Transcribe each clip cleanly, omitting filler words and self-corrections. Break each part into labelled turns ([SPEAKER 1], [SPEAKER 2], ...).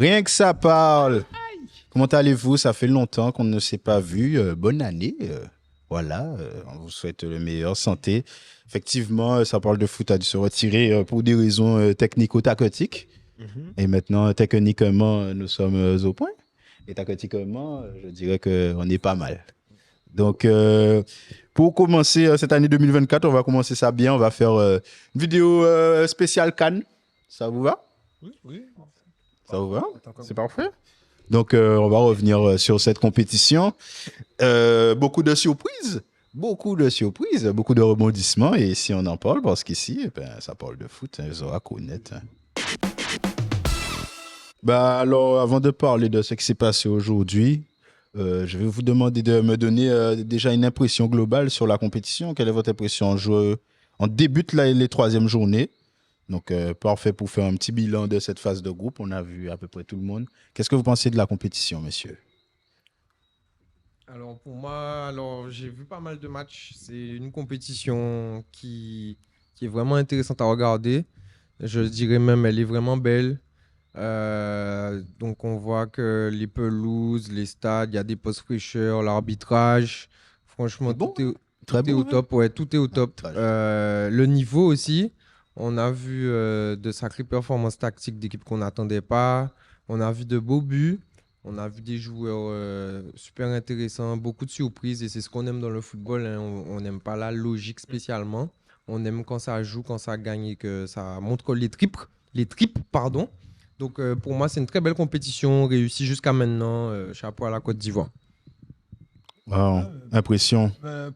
[SPEAKER 1] Rien que ça parle. Comment allez-vous? Ça fait longtemps qu'on ne s'est pas vu. Bonne année. Voilà, on vous souhaite le meilleur santé. Effectivement, ça parle de foot a dû se retirer pour des raisons technico-tactiques. Et maintenant, techniquement, nous sommes au point. Et tactiquement, je dirais qu'on est pas mal. Donc, pour commencer cette année 2024, on va commencer ça bien. On va faire une vidéo spéciale Cannes. Ça vous va?
[SPEAKER 2] Oui.
[SPEAKER 1] Ça vous va? C'est parfait. Donc, on va revenir sur cette compétition. Beaucoup de surprises, beaucoup de rebondissements. Et si on en parle, parce qu'ici, ça parle de foot, hein, Zora connaît. Hein. Alors, avant de parler de ce qui s'est passé aujourd'hui, je vais vous demander de me donner déjà une impression globale sur la compétition. Quelle est votre impression? On débute là, les troisièmes journées. Donc, parfait pour faire un petit bilan de cette phase de groupe. On a vu à peu près tout le monde. Qu'est-ce que vous pensez de la compétition, messieurs?
[SPEAKER 2] Alors pour moi, j'ai vu pas mal de matchs. C'est une compétition qui est vraiment intéressante à regarder. Je dirais même, elle est vraiment belle. Donc on voit que les pelouses, les stades, il y a des postes fraîcheurs, l'arbitrage. Franchement,
[SPEAKER 1] Bon,
[SPEAKER 2] tout est
[SPEAKER 1] très
[SPEAKER 2] au
[SPEAKER 1] bon,
[SPEAKER 2] top. Ouais, tout est au top. Le niveau aussi, on a vu de sacrées performances tactiques d'équipes qu'on n'attendait pas. On a vu de beaux buts. On a vu des joueurs super intéressants, beaucoup de surprises et c'est ce qu'on aime dans le football. Hein. On n'aime pas la logique spécialement. On aime quand ça joue, quand ça gagne et que ça montre les tripes, pardon. Donc pour moi, c'est une très belle compétition réussie jusqu'à maintenant. Chapeau à la Côte d'Ivoire.
[SPEAKER 1] Wow. Impression.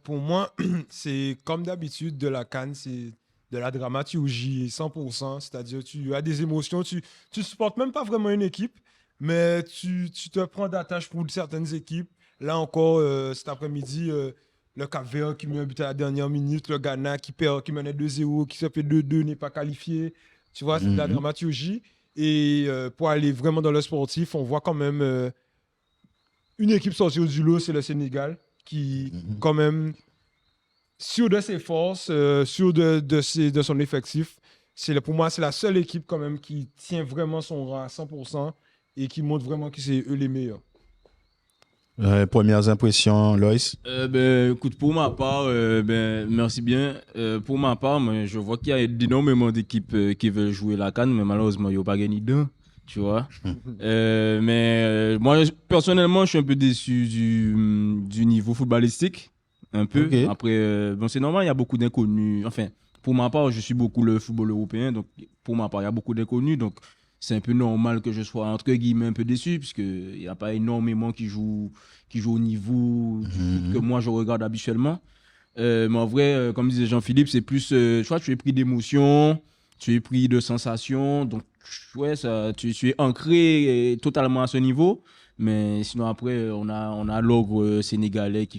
[SPEAKER 3] Pour moi, c'est comme d'habitude de la CAN, c'est de la dramaturgie 100%. C'est-à-dire tu as des émotions, tu supportes même pas vraiment une équipe, mais tu te prends d'attache pour certaines équipes. Là encore, cet après-midi, le Cap-Vert qui met un but à la dernière minute, le Ghana qui perd, qui menait 2-0, qui se fait 2-2, n'est pas qualifié. Tu vois, c'est de la dramaturgie. Et pour aller vraiment dans le sportif, on voit quand même une équipe sortie du lot, c'est le Sénégal, qui quand même, sûr de ses forces, sûr de son effectif. Pour moi, c'est la seule équipe quand même qui tient vraiment son rang à 100% et qui montre vraiment que c'est eux les meilleurs.
[SPEAKER 1] Premières impressions, Loïs?
[SPEAKER 4] Écoute, pour ma part, merci bien. Pour ma part, moi, je vois qu'il y a énormément d'équipes qui veulent jouer la CAN, mais malheureusement, il n'y a pas gagné dedans, tu vois. Moi, personnellement, je suis un peu déçu du niveau footballistique, un peu.
[SPEAKER 1] Okay.
[SPEAKER 4] Après, c'est normal, il y a beaucoup d'inconnus. Enfin, pour ma part, je suis beaucoup le football européen, donc pour ma part, il y a beaucoup d'inconnus, donc c'est un peu normal que je sois, entre guillemets, un peu déçu, puisqu'il n'y a pas énormément qui jouent au niveau du foot que moi je regarde habituellement. Mais en vrai, comme disait Jean-Philippe, c'est plus, je crois que tu es pris d'émotions, tu es pris de sensations, donc ouais, tu es ancré totalement à ce niveau. Mais sinon après, on a l'ogre sénégalais qui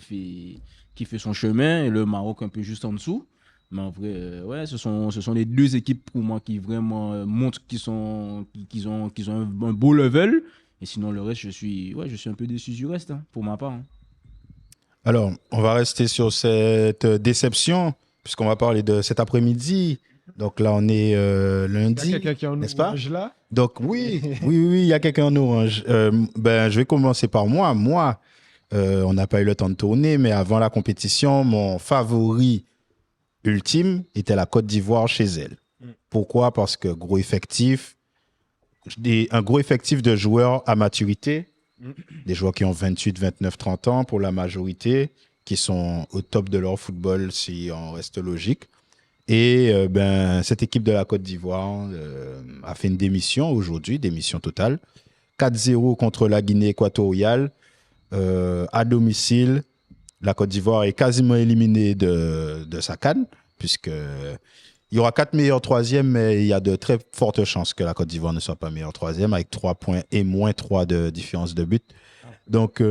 [SPEAKER 4] fait son chemin et le Maroc un peu juste en dessous. Mais en vrai, ouais, ce sont les deux équipes pour moi qui vraiment montrent qu'ils ont un beau level. Et sinon, le reste, je suis un peu déçu du reste, hein, pour ma part. Hein.
[SPEAKER 1] Alors, on va rester sur cette déception, puisqu'on va parler de cet après-midi. Donc là, on est lundi,
[SPEAKER 3] Il y a quelqu'un qui est en
[SPEAKER 1] n'est-ce pas?
[SPEAKER 3] orange là.
[SPEAKER 1] Donc oui, il y a quelqu'un en orange. Je vais commencer par moi. Moi, on n'a pas eu le temps de tourner, mais avant la compétition, mon favori ultime était la Côte d'Ivoire chez elle. Pourquoi? Parce que un gros effectif de joueurs à maturité, des joueurs qui ont 28, 29, 30 ans pour la majorité, qui sont au top de leur football si on reste logique. Et cette équipe de la Côte d'Ivoire a fait une démission aujourd'hui, démission totale. 4-0 contre la Guinée équatoriale à domicile. La Côte d'Ivoire est quasiment éliminée de sa CAN, puisque il y aura 4 meilleurs troisièmes, mais il y a de très fortes chances que la Côte d'Ivoire ne soit pas meilleure troisième, avec 3 points et moins 3 de différence de but. Donc,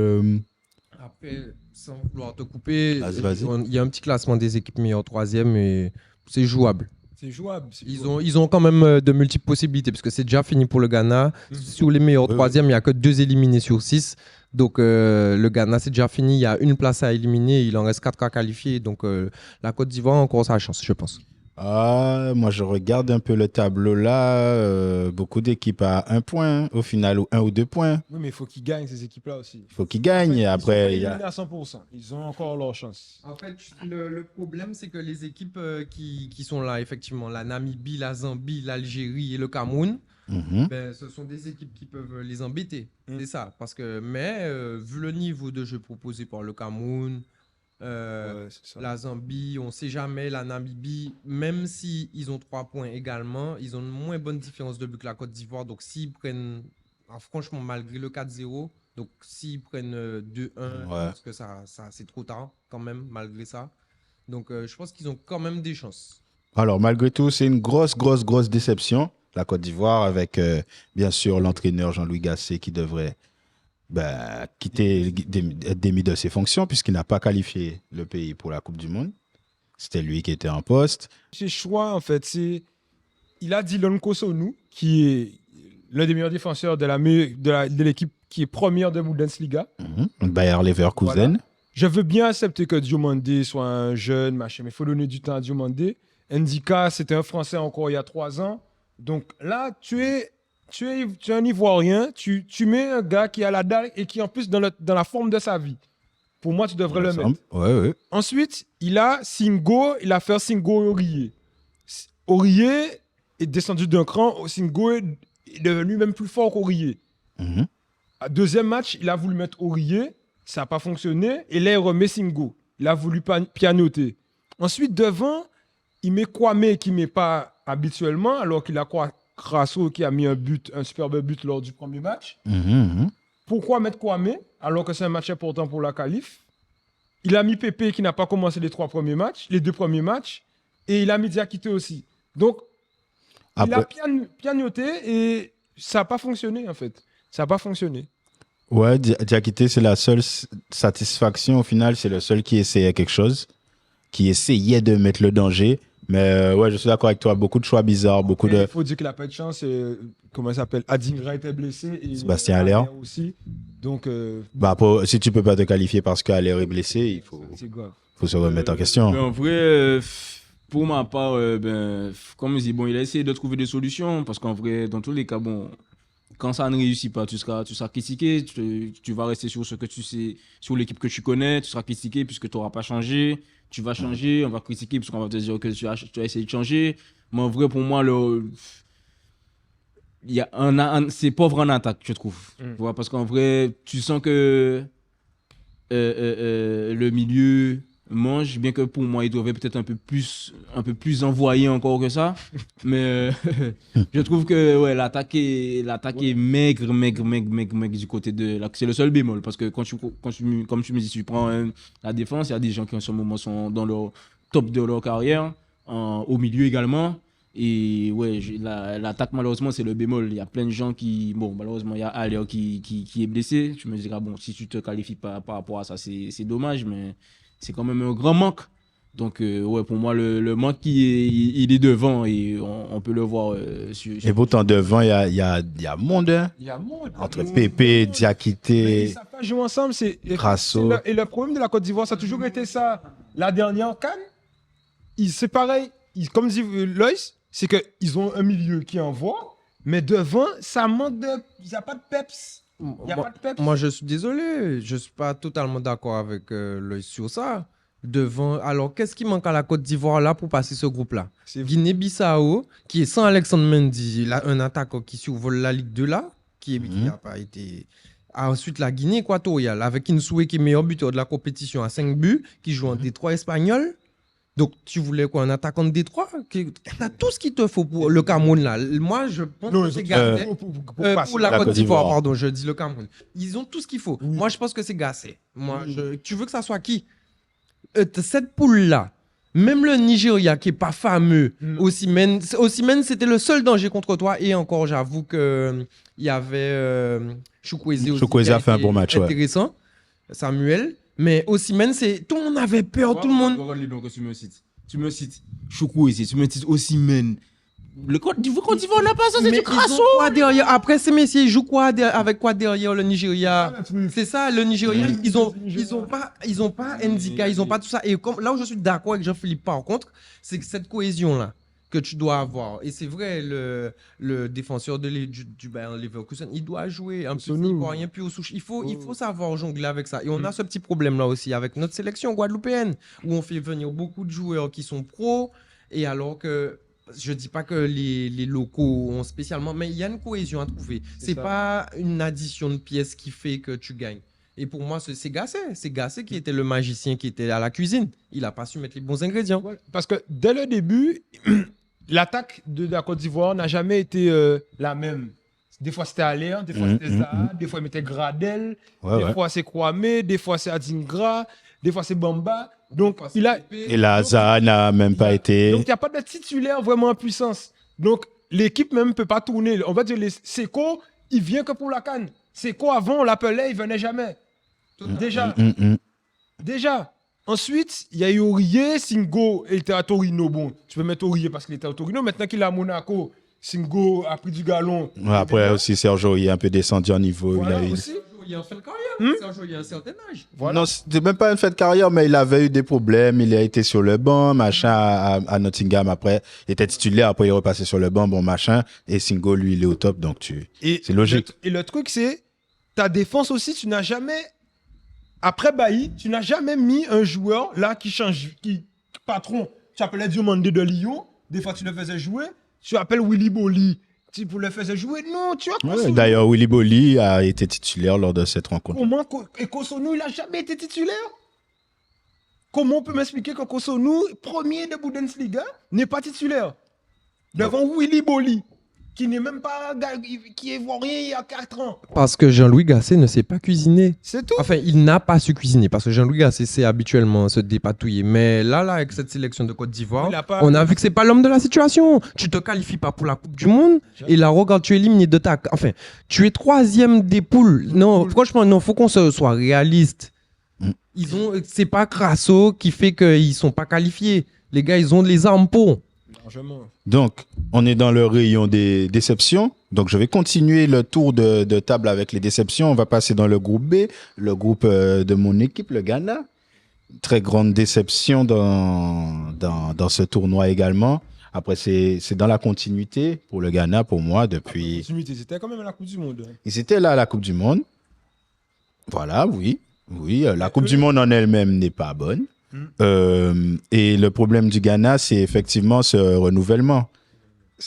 [SPEAKER 2] après, sans vouloir te couper,
[SPEAKER 1] vas-y.
[SPEAKER 2] il y a un petit classement des équipes meilleures troisième et c'est jouable.
[SPEAKER 3] C'est jouable.
[SPEAKER 2] Ils ont quand même de multiples possibilités parce que c'est déjà fini pour le Ghana. Sur les meilleurs troisièmes, il n'y a que 2 éliminés sur 6. Donc le Ghana, c'est déjà fini. Il y a une place à éliminer. Il en reste 4 à qualifier. Donc la Côte d'Ivoire a encore sa chance, je pense.
[SPEAKER 1] Moi, je regarde un peu le tableau là. Beaucoup d'équipes à 1 point, au final, ou 1 ou 2 points.
[SPEAKER 3] Oui, mais il faut qu'ils gagnent ces équipes-là aussi.
[SPEAKER 1] Il faut qu'ils gagnent. Et
[SPEAKER 3] En fait,
[SPEAKER 1] après,
[SPEAKER 3] ils
[SPEAKER 1] il
[SPEAKER 3] sont
[SPEAKER 1] y
[SPEAKER 3] pas
[SPEAKER 1] a.
[SPEAKER 3] éliminés à 100%. Ils ont encore leur chance.
[SPEAKER 2] En fait, le problème, c'est que les équipes qui sont là, effectivement, la Namibie, la Zambie, l'Algérie et le Cameroun,
[SPEAKER 1] Mhm.
[SPEAKER 2] ben, ce sont des équipes qui peuvent les embêter.
[SPEAKER 3] Mm.
[SPEAKER 2] C'est ça. Mais vu le niveau de jeu proposé par le Cameroun,
[SPEAKER 3] Ouais, c'est ça.
[SPEAKER 2] la Zambie, on ne sait jamais, la Namibie, même si ils ont 3 points également, ils ont une moins bonne différence de but que la Côte d'Ivoire. Donc, s'ils prennent, franchement, malgré le 4-0, donc s'ils prennent 2-1, je pense que ça c'est trop tard quand même, malgré ça. Donc, je pense qu'ils ont quand même des chances.
[SPEAKER 1] Alors, malgré tout, c'est une grosse déception. La Côte d'Ivoire, avec bien sûr l'entraîneur Jean-Louis Gasset qui devrait être démis de ses fonctions puisqu'il n'a pas qualifié le pays pour la Coupe du Monde. C'était lui qui était en poste.
[SPEAKER 3] Ses choix, en fait, c'est. Il a Dylan Kosonou, qui est l'un des meilleurs défenseurs de l'équipe qui est première de Bundesliga.
[SPEAKER 1] Bayer Leverkusen.
[SPEAKER 3] Voilà. Je veux bien accepter que Diomandé soit un jeune, machin, mais il faut donner du temps à Diomandé. Ndika, c'était un Français encore il y a 3 ans. Donc là, tu es un Ivoirien, tu mets un gars qui a la dalle et qui, en plus, dans la forme de sa vie. Pour moi, tu devrais le mettre.
[SPEAKER 1] Ouais.
[SPEAKER 3] Ensuite, il a fait Singo et Aurier. Aurier est descendu d'un cran. Singo est devenu même plus fort qu'Aurier.
[SPEAKER 1] Mhm.
[SPEAKER 3] Deuxième match, il a voulu mettre Aurier. Ça n'a pas fonctionné. Et là, il remet Singo. Il a voulu pianoter. Ensuite, devant, il met Kwame qui ne met pas habituellement, alors qu'il a Crasso qui a mis un superbe but lors du premier match.
[SPEAKER 1] Mhm.
[SPEAKER 3] Pourquoi mettre Kwame alors que c'est un match important pour la qualif? Il a mis Pépé qui n'a pas commencé les 2 premiers matchs. Et il a mis Diakité aussi. Donc, il a pianoté et ça n'a pas fonctionné en fait. Ça n'a pas fonctionné.
[SPEAKER 1] Ouais, Diakité, c'est la seule satisfaction au final. C'est le seul qui essayait quelque chose, qui essayait de mettre le danger. Mais ouais, je suis d'accord avec toi. Beaucoup de choix bizarres,
[SPEAKER 3] Il faut dire qu'il n'a pas de chance. Comment il s'appelle? Adingra était blessé. Et
[SPEAKER 1] Sébastien Haller
[SPEAKER 3] aussi. Donc,
[SPEAKER 1] si tu peux pas te qualifier parce qu'Haller est blessé, il faut se remettre en question.
[SPEAKER 4] En vrai, pour ma part, comme je dis, bon, il a essayé de trouver des solutions parce qu'en vrai, dans tous les cas, bon, quand ça ne réussit pas, tu seras critiqué, tu vas rester sur ce que tu sais, sur l'équipe que tu connais, tu seras critiqué puisque tu n'auras pas changé, tu vas changer, on va critiquer puisqu'on va te dire que tu as essayé de changer. Mais en vrai, pour moi, c'est pauvre en attaque, je trouve. Tu vois, parce qu'en vrai, tu sens que le milieu mange, bien que pour moi, il devrait peut-être un peu plus envoyé encore que ça. Mais je trouve que ouais, l'attaque est maigre du côté de c'est le seul bémol. Parce que comme tu me dis, tu prends la défense, il y a des gens qui en ce moment sont dans le top de leur carrière, au milieu également. Et ouais, l'attaque, malheureusement, c'est le bémol. Il y a plein de gens malheureusement, il y a Haller qui est blessé. Tu me diras, bon, si tu te qualifies pas par rapport à ça, c'est dommage, mais c'est quand même un grand manque. Donc, ouais, pour moi, le manque, il est devant et on peut le voir.
[SPEAKER 1] Et pourtant, devant, il y a monde. Hein?
[SPEAKER 3] Il y a monde.
[SPEAKER 1] Entre Pépé, Diakité.
[SPEAKER 3] Ils ne savent pas jouer ensemble.
[SPEAKER 1] Crasso.
[SPEAKER 3] Et le problème de la Côte d'Ivoire, ça a toujours été ça. La dernière CAN, c'est pareil. Comme dit Loïs, c'est qu'ils ont un milieu qui envoie, mais devant, ça manque de. Il n'y a pas de peps.
[SPEAKER 2] Moi, je suis désolé. Je ne suis pas totalement d'accord avec Loïs sur ça. Devant. Alors, qu'est-ce qui manque à la Côte d'Ivoire là pour passer ce groupe-là? Guinée-Bissau, qui est sans Alexandre Mendy, un attaquant qui survole la Ligue 2 là, qui n'a pas été. Ensuite, la Guinée équatoriale, avec Insoué qui est meilleur buteur de la compétition à 5 buts, qui joue en Détroit espagnol. Donc, tu voulais quoi? Un attaquant de Détroit? Tu as tout ce qu'il te faut pour le Cameroun, là. Moi, je pense que c'est Gasset. Pour la Côte d'Ivoire, pardon, je dis le Cameroun. Ils ont tout ce qu'il faut. Oui. Moi, je pense que c'est Gasset. Tu veux que ça soit qui? Cette poule-là, même le Nigeria, qui n'est pas fameux, Osimhen, c'était le seul danger contre toi. Et encore, j'avoue qu'il y avait Chukwueze aussi.
[SPEAKER 1] Chukwueze a fait un bon match,
[SPEAKER 2] intéressant. Samuel. Mais Osimhen, tout le monde avait peur, tout le monde.
[SPEAKER 4] Tu me cites Chukwueze, tu me cites Osimhen. Le Côte d'Ivoire n'a pas ça, c'est
[SPEAKER 2] Mais
[SPEAKER 4] du
[SPEAKER 2] ils ont
[SPEAKER 4] crasso.
[SPEAKER 2] quoi derrière? Après, ces messieurs, ils jouent quoi avec quoi derrière le Nigeria? C'est ça, le Nigeria, ils ont pas Ndika, ils ont pas tout ça. Et comme, là où je suis d'accord avec Jean-Philippe, par contre, c'est que cette cohésion-là que tu dois avoir. Et c'est vrai, le défenseur du Bayern Leverkusen, il doit jouer un petit Ivoirien puis au souche. Il faut savoir jongler avec ça. Et on a ce petit problème-là aussi avec notre sélection guadeloupéenne, où on fait venir beaucoup de joueurs qui sont pros, et alors que je dis pas que les locaux ont spécialement, mais il y a une cohésion à trouver. C'est pas une addition de pièces qui fait que tu gagnes. Et pour moi, c'est Gasset. C'est Gasset qui était le magicien qui était à la cuisine. Il a pas su mettre les bons ingrédients.
[SPEAKER 3] Ouais, parce que dès le début, l'attaque de la Côte d'Ivoire n'a jamais été la même. Des fois c'était Allaire, des fois c'était Zaha, des fois il mettait Gradel, des fois c'est Kwame, des fois c'est Adingra, des fois c'est Bamba. Donc il a.
[SPEAKER 1] Et là, Zaha n'a même pas été.
[SPEAKER 3] Donc il n'y a pas de titulaire vraiment en puissance. Donc l'équipe même ne peut pas tourner. On va dire Seko, il vient que pour la CAN. Seko avant on l'appelait, il venait jamais. Déjà. Ensuite, il y a eu Aurier, Singo, il était à Torino. Bon, tu peux mettre Aurier parce qu'il était à Torino. Maintenant qu'il est à Monaco, Singo a pris du galon.
[SPEAKER 1] Ouais, après aussi, Sergio, il est un peu descendu en niveau.
[SPEAKER 3] Voilà,
[SPEAKER 1] il a eu...
[SPEAKER 3] aussi.
[SPEAKER 2] Il a fait une carrière. Sergio, il a un certain âge.
[SPEAKER 3] Voilà.
[SPEAKER 1] Non, c'était même pas une fin de carrière, mais il avait eu des problèmes. Il a été sur le banc, machin, à Nottingham. Après, il était titulaire. Après, il est repassé sur le banc, bon, machin. Et Singo, lui, il est au top. Donc, c'est logique.
[SPEAKER 3] Et le truc, c'est ta défense aussi, tu n'as jamais. Après Bailly, tu n'as jamais mis un joueur là qui change, patron. Tu appelais Diomandé de Lyon, des fois tu le faisais jouer. Tu appelles Willy Boli, tu le faisais jouer. Non, tu as
[SPEAKER 1] Ouais, d'ailleurs, Willy Boli a été titulaire lors de cette rencontre.
[SPEAKER 3] Comment et Kosonou, il n'a jamais été titulaire? Comment on peut m'expliquer que Kosonou, premier de Bundesliga, n'est pas titulaire devant Willy Boli, qui n'est même pas, qui est ivoirien il y a 4 ans?
[SPEAKER 2] Parce que Jean-Louis Gasset ne sait pas cuisiner.
[SPEAKER 3] C'est tout.
[SPEAKER 2] Enfin, il n'a pas su cuisiner parce que Jean-Louis Gasset sait habituellement se dépatouiller. Mais là, avec cette sélection de Côte d'Ivoire, on a vu que c'est pas l'homme de la situation. Tu te qualifies pas pour la Coupe du Monde et là, regarde, tu es éliminé de ta. Enfin, tu es 3e des poules. Non, franchement, non, faut qu'on soit réaliste. C'est pas Crasso qui fait qu'ils sont pas qualifiés. Les gars, ils ont les armes pour.
[SPEAKER 1] Donc, on est dans le rayon des déceptions. Donc, je vais continuer le tour de table avec les déceptions. On va passer dans le groupe B, le groupe de mon équipe, le Ghana. Très grande déception dans ce tournoi également. Après, c'est dans la continuité pour le Ghana, pour moi, depuis...
[SPEAKER 3] Ils étaient quand même à la Coupe du Monde.
[SPEAKER 1] Ils étaient là à la Coupe du Monde. Voilà, oui. Oui, la Coupe du Monde en elle-même n'est pas bonne. Et le problème du Ghana, c'est effectivement ce renouvellement.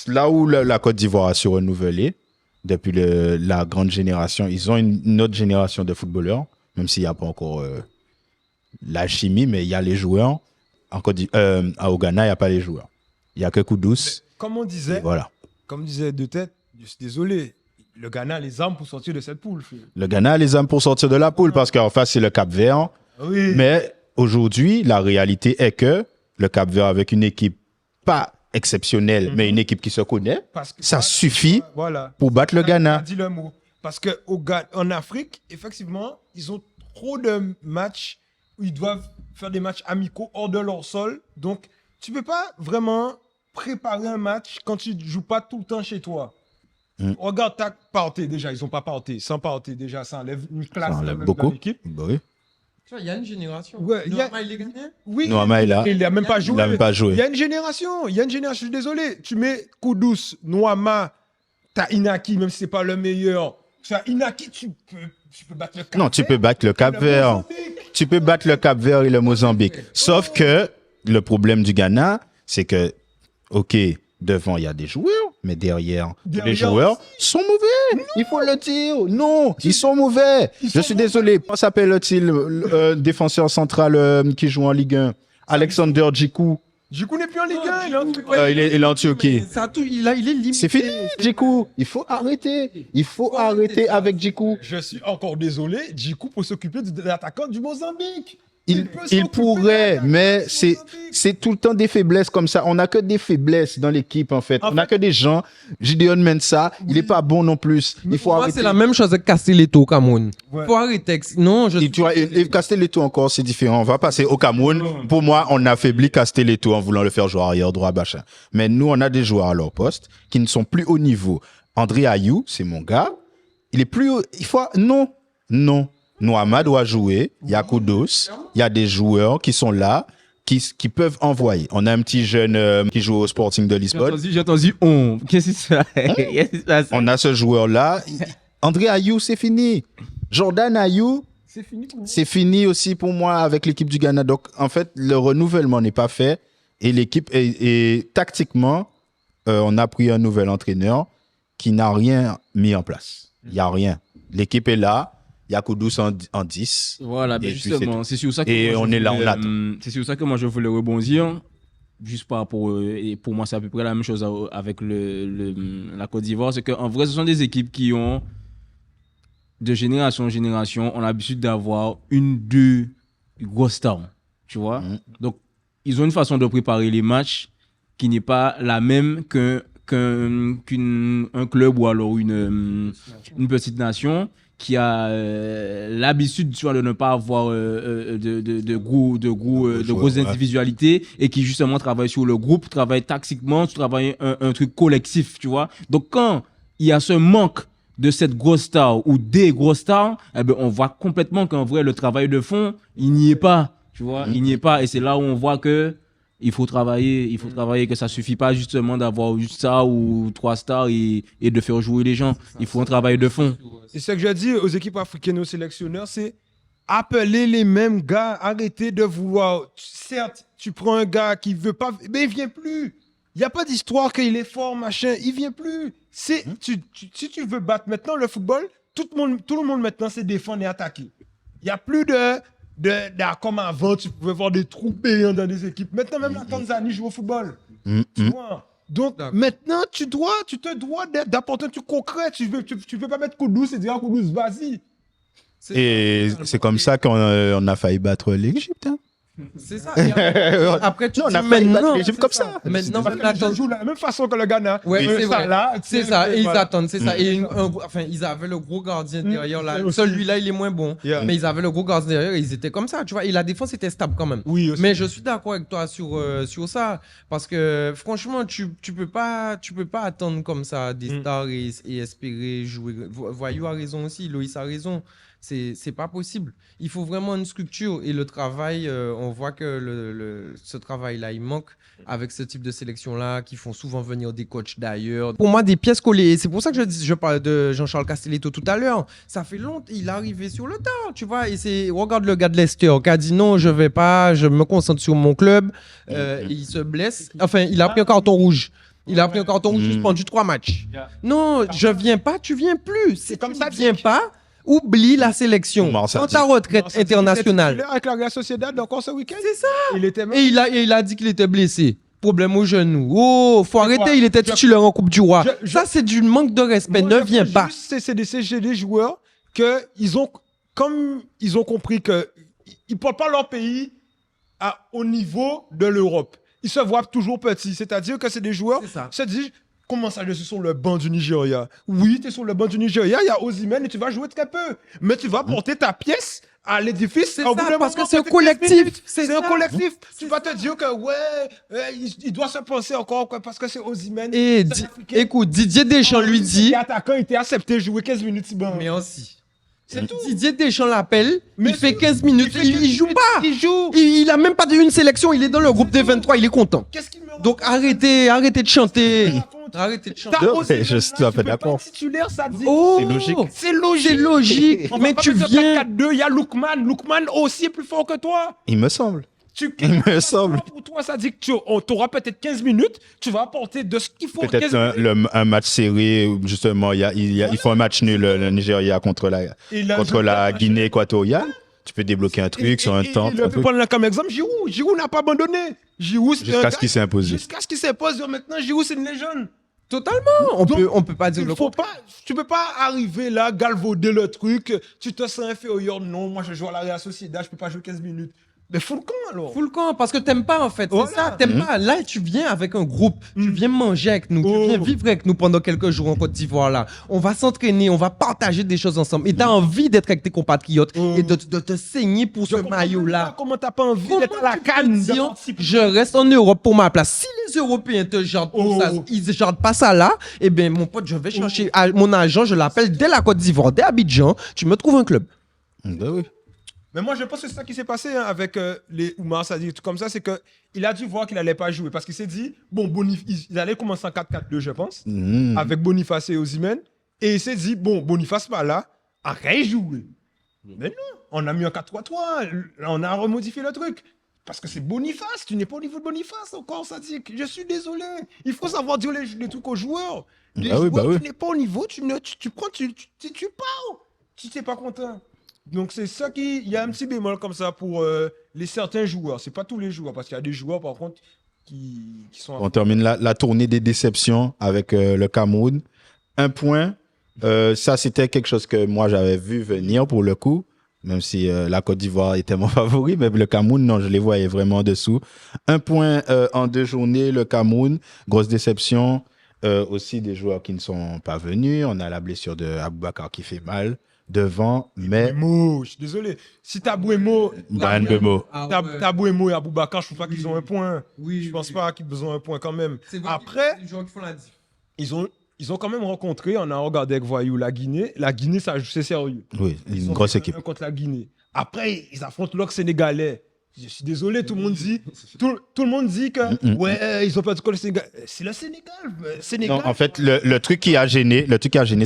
[SPEAKER 1] Là où la Côte d'Ivoire a su renouveler, depuis la grande génération, ils ont une autre génération de footballeurs, même s'il n'y a pas encore la chimie, mais il y a les joueurs. Au Ghana, il n'y a pas les joueurs. Il n'y a que Kudus.
[SPEAKER 3] Comme on disait,
[SPEAKER 1] voilà.
[SPEAKER 3] Comme disait De Tête, je suis désolé, le Ghana a les armes pour sortir de cette poule.
[SPEAKER 1] Le Ghana a les armes pour sortir de la poule, parce qu'en face, c'est le Cap-Vert.
[SPEAKER 3] Oui.
[SPEAKER 1] Mais aujourd'hui, la réalité est que le Cap-Vert, avec une équipe pas exceptionnelle, mais une équipe qui se connaît, ça suffit pour battre le Ghana.
[SPEAKER 3] Dit le mot. Parce qu'en Afrique, effectivement, ils ont trop de matchs où ils doivent faire des matchs amicaux hors de leur sol. Donc, tu ne peux pas vraiment préparer un match quand tu ne joues pas tout le temps chez toi. Regarde, Partey, déjà, ils n'ont pas Partey. Sans Partey, déjà, ça enlève une classe
[SPEAKER 1] ça enlève beaucoup.
[SPEAKER 3] dans l'équipe.
[SPEAKER 1] Bah oui.
[SPEAKER 2] Il y a une génération.
[SPEAKER 3] Ouais,
[SPEAKER 2] il est gagné.
[SPEAKER 3] Oui,
[SPEAKER 1] Noama est là.
[SPEAKER 3] Il n'a même pas joué.
[SPEAKER 1] Il n'a même pas joué.
[SPEAKER 3] Il y a une génération. Je suis désolé. Tu mets Kudus, Noama, t'as Inaki, même si ce n'est pas le meilleur. Tu as Inaki, tu peux battre le Cap-Vert.
[SPEAKER 1] Non, tu peux battre le Cap-Vert. Tu peux battre le Cap-Vert et le Mozambique. Sauf que le problème du Ghana, c'est que, OK, devant, il y a des joueurs, mais derrière les joueurs sont mauvais. Il faut le dire. Non, ils sont mauvais. Je suis désolé. Comment s'appelle-t-il, défenseur central qui joue en Ligue 1? Alexander Djikou.
[SPEAKER 3] Djikou n'est plus en Ligue 1.
[SPEAKER 1] Il est en Turquie.
[SPEAKER 2] Il est limité.
[SPEAKER 1] C'est fini, Djikou. Il faut arrêter. Il faut arrêter avec Djikou.
[SPEAKER 3] Je suis encore désolé. Djikou peut s'occuper de l'attaquant du Mozambique.
[SPEAKER 1] il pourrait, mais c'est tout le temps des faiblesses comme ça. On n'a que des faiblesses dans l'équipe, en fait. On n'a que des gens. Gideon Mensah, il n'est pas bon non plus. Il faut
[SPEAKER 2] Moi,
[SPEAKER 1] arrêter.
[SPEAKER 2] c'est la même chose avec Castelletto au Cameroun.
[SPEAKER 3] Ouais.
[SPEAKER 2] Faut arrêter. Non,
[SPEAKER 1] Et tu vois, et Castelletto encore, c'est différent. On va passer au Cameroun. Pour moi, on affaiblit Castelletto en voulant le faire jouer arrière droit, machin. Mais nous, on a des joueurs à leur poste qui ne sont plus au niveau. André Ayou, c'est mon gars. Il est plus haut. Il faut, non. Noama doit jouer. Il y a Koudos. Il y a des joueurs qui sont là, qui peuvent envoyer. On a un petit jeune qui joue au Sporting de Lisbonne.
[SPEAKER 4] J'ai entendu on. Qu'est-ce que c'est ça?
[SPEAKER 1] On a ce joueur-là. André Ayou, c'est fini. Jordan Ayou, c'est fini aussi pour moi avec l'équipe du Ghana. Donc, en fait, le renouvellement n'est pas fait. Et l'équipe, et tactiquement, on a pris un nouvel entraîneur qui n'a rien mis en place. Il n'y a rien. L'équipe est là. Il y a Koudos en 10.
[SPEAKER 4] Voilà, ben
[SPEAKER 1] Et puis
[SPEAKER 4] justement, c'est sur ça que
[SPEAKER 1] Et
[SPEAKER 4] moi,
[SPEAKER 1] on
[SPEAKER 4] je
[SPEAKER 1] est là,
[SPEAKER 4] voulais,
[SPEAKER 1] on attend.
[SPEAKER 4] c'est sur ça que moi je voulais rebondir. Juste par rapport, et pour moi c'est à peu près la même chose avec la Côte d'Ivoire, c'est qu'en vrai ce sont des équipes qui ont de génération en génération, ont l'habitude d'avoir deux grosses stars, tu vois. Donc ils ont une façon de préparer les matchs qui n'est pas la même qu'un club ou alors une petite nation qui a l'habitude, tu vois, de ne pas avoir de grosses individualités et qui justement travaille sur le groupe, travaille tactiquement, travaille un truc collectif, tu vois. Donc quand il y a ce manque de cette grosse star ou des grosses stars, eh ben, on voit complètement qu'en vrai le travail de fond, il n'y est pas, tu vois, il n'y est pas, et c'est là où on voit que il faut travailler, que ça suffit pas justement d'avoir juste ça ou 3 stars et de faire jouer les gens. Il faut un travail de fond.
[SPEAKER 3] C'est ce que je dis aux équipes africaines, aux sélectionneurs, c'est appeler les mêmes gars, arrêter de vouloir. Certes, tu prends un gars qui veut pas, mais il vient plus. Il n'y a pas d'histoire qu'il est fort, machin, il vient plus. Si tu veux battre maintenant le football, tout le monde maintenant c'est défendre et attaquer. Il n'y a plus comme avant, tu pouvais voir des trous payants dans des équipes. Maintenant, même la Tanzanie joue au football. Tu vois? Donc, maintenant, tu te dois d'apporter un truc concret. Tu peux pas mettre Koudos et dire Koudos, vas-y.
[SPEAKER 1] Et c'est comme ça qu'on a failli battre l'Égypte. Hein.
[SPEAKER 2] C'est ça. Après, tu
[SPEAKER 1] on a
[SPEAKER 2] dis
[SPEAKER 1] failli battre
[SPEAKER 2] maintenant.
[SPEAKER 1] l'Égypte comme ça.
[SPEAKER 2] Maintenant,
[SPEAKER 3] Ils jouent de la même façon que le Ghana.
[SPEAKER 2] Ouais, c'est vrai.
[SPEAKER 3] Là,
[SPEAKER 2] C'est ça, et ils
[SPEAKER 3] voilà.
[SPEAKER 2] attendent, c'est ça. Et enfin, ils avaient le gros gardien derrière là.
[SPEAKER 3] aussi.
[SPEAKER 2] Celui-là, il est moins bon.
[SPEAKER 3] Yeah.
[SPEAKER 2] Mais ils avaient le gros gardien derrière et ils étaient comme ça, tu vois. Et la défense était stable quand même.
[SPEAKER 3] Oui, aussi.
[SPEAKER 2] Mais je suis d'accord avec toi sur ça. Parce que franchement, tu peux pas attendre comme ça des stars et espérer jouer. Voyou a raison aussi, Loïs a raison. C'est pas possible. Il faut vraiment une structure et le travail, on voit que ce travail-là, il manque avec ce type de sélection-là qui font souvent venir des coachs d'ailleurs. Pour moi, des pièces collées. C'est pour ça que je parlais de Jean-Charles Castelletto tout à l'heure. Ça fait longtemps, il est arrivé sur le tas, tu vois. Et regarde le gars de Leicester qui a dit non, je vais pas, je me concentre sur mon club. Il se blesse. Enfin, il a pris un carton rouge. Il a pris un carton rouge suspendu 3 matchs. Non, je viens pas, tu viens plus. Si comme ça, viens pas. Oublie la sélection. Dans ta retraite internationale.
[SPEAKER 3] Avec la Real Sociedad encore ce week-end.
[SPEAKER 2] C'est ça.
[SPEAKER 3] Il était même...
[SPEAKER 2] Et il a dit qu'il était blessé. Problème au genou. Oh, faut arrêter, il était titulaire en Coupe du Roi. Ça, c'est du manque de respect. Ne viens pas.
[SPEAKER 3] C'est des joueurs ils ont compris qu'ils ne portent pas leur pays au niveau de l'Europe. Ils se voient toujours petits. C'est-à-dire que c'est des joueurs qui se disent comment ça, je suis sur le banc du Nigeria? Oui, tu es sur le banc du Nigeria, il y a Osimhen et tu vas jouer très peu. Mais tu vas porter ta pièce à l'édifice.
[SPEAKER 2] C'est ça, parce que c'est un collectif.
[SPEAKER 3] C'est un collectif. Tu vas te dire que, il doit se penser encore parce que c'est Osimhen.
[SPEAKER 2] Et écoute, Didier Deschamps lui dit...
[SPEAKER 3] L'attaquant était accepté jouer 15 minutes.
[SPEAKER 2] Mais aussi. C'est tout. Didier Deschamps l'appelle, il fait 15 minutes, il joue pas. Il a même pas une sélection, il est dans le groupe des 23, il est content. Donc arrêtez de chanter. Arrêtez de chanter.
[SPEAKER 1] Je suis tout à fait d'accord.
[SPEAKER 2] Oh,
[SPEAKER 3] c'est logique.
[SPEAKER 2] Mais tu viens.
[SPEAKER 3] 4-2, il y a Lookman. Lookman aussi est plus fort que toi.
[SPEAKER 1] Il me semble.
[SPEAKER 3] Il me semble. Pour toi, ça dit que tu auras peut-être 15 minutes, tu vas apporter de ce qu'il faut.
[SPEAKER 1] Peut-être un match serré, justement, ils font un match nul, le Nigeria contre la Guinée équatoriale. Tu peux débloquer un truc sur un temps.
[SPEAKER 3] Je peux prendre comme exemple Giroud. Giroud n'a pas abandonné.
[SPEAKER 1] Jusqu'à ce qu'il s'impose.
[SPEAKER 3] Jusqu'à ce qu'il s'impose. Maintenant, Giroud, c'est une légende.
[SPEAKER 2] Totalement. On peut pas dire le contraire.
[SPEAKER 3] Tu peux pas arriver là, galvauder le truc. Tu te sens inférieur. Non, moi, je joue à la Real Sociedad, je peux pas jouer 15 minutes. Mais full camp alors.
[SPEAKER 2] Full camp, parce que t'aimes pas en fait,
[SPEAKER 3] Voilà.
[SPEAKER 2] c'est ça, t'aimes pas. Là, tu viens avec un groupe, tu viens manger avec nous, tu viens vivre avec nous pendant quelques jours en Côte d'Ivoire là. On va s'entraîner, on va partager des choses ensemble. Et t'as envie d'être avec tes compatriotes et de te saigner pour ce maillot là.
[SPEAKER 3] Comment t'as pas envie d'être à la canne
[SPEAKER 2] Je reste en Europe pour ma place. Si les Européens te jardent pour ça, ils jardent pas ça là, eh bien mon pote, je vais chercher mon agent, je l'appelle dès la Côte d'Ivoire, dès Abidjan, tu me trouves un club.
[SPEAKER 1] Ben oui.
[SPEAKER 3] Mais moi, je pense que c'est ça qui s'est passé avec les Oumar Sadi, tout comme ça, c'est qu'il a dû voir qu'il allait pas jouer parce qu'il s'est dit, bon, ils allaient commencer en 4-4-2, je pense, avec Boniface et Osimhen. Et il s'est dit, bon, Boniface pas là, arrête de jouer. Mais non, on a mis un 4-3-3, on a remodifié le truc. Parce que c'est Boniface, tu n'es pas au niveau de Boniface encore, Sadi. Je suis désolé. Il faut savoir dire les trucs aux joueurs. Les joueurs, tu n'es pas au niveau, tu prends, tu pars. Tu n'es pas content. Donc c'est ça il y a un petit bémol comme ça pour les certains joueurs. C'est pas tous les joueurs, parce qu'il y a des joueurs par contre qui sont...
[SPEAKER 1] On termine la tournée des déceptions avec le Cameroun. Un point, ça c'était quelque chose que moi j'avais vu venir pour le coup, même si la Côte d'Ivoire était mon favori, mais le Cameroun, non, je les voyais vraiment dessous. Un point en 2 journées, le Cameroun, grosse déception. Aussi des joueurs qui ne sont pas venus. On a la blessure de Aboubakar qui fait mal devant, mais...
[SPEAKER 3] Bouemo, je suis désolé. Si t'as Bouemo...
[SPEAKER 1] Brian Bemo.
[SPEAKER 3] T'as Bouemo et Aboubakar, je ne trouve pas qu'ils ont un point.
[SPEAKER 2] Oui,
[SPEAKER 3] Je pense pas qu'ils ont un point quand même.
[SPEAKER 2] C'est vrai,
[SPEAKER 3] Après,
[SPEAKER 2] les joueurs qui font la diff.
[SPEAKER 3] ils ont quand même rencontré, on a regardé avec Voyou la Guinée. La Guinée, c'est sérieux.
[SPEAKER 1] Oui,
[SPEAKER 3] Ils
[SPEAKER 1] une
[SPEAKER 3] ont
[SPEAKER 1] grosse
[SPEAKER 3] fait
[SPEAKER 1] équipe.
[SPEAKER 3] 1 contre la Guinée. Après, ils affrontent l'Oc sénégalais. Je suis désolé, tout le monde dit, tout le monde dit que ouais, ils ont perdu contre le Sénégal. C'est le Sénégal.
[SPEAKER 1] Non, en fait, le truc qui a gêné,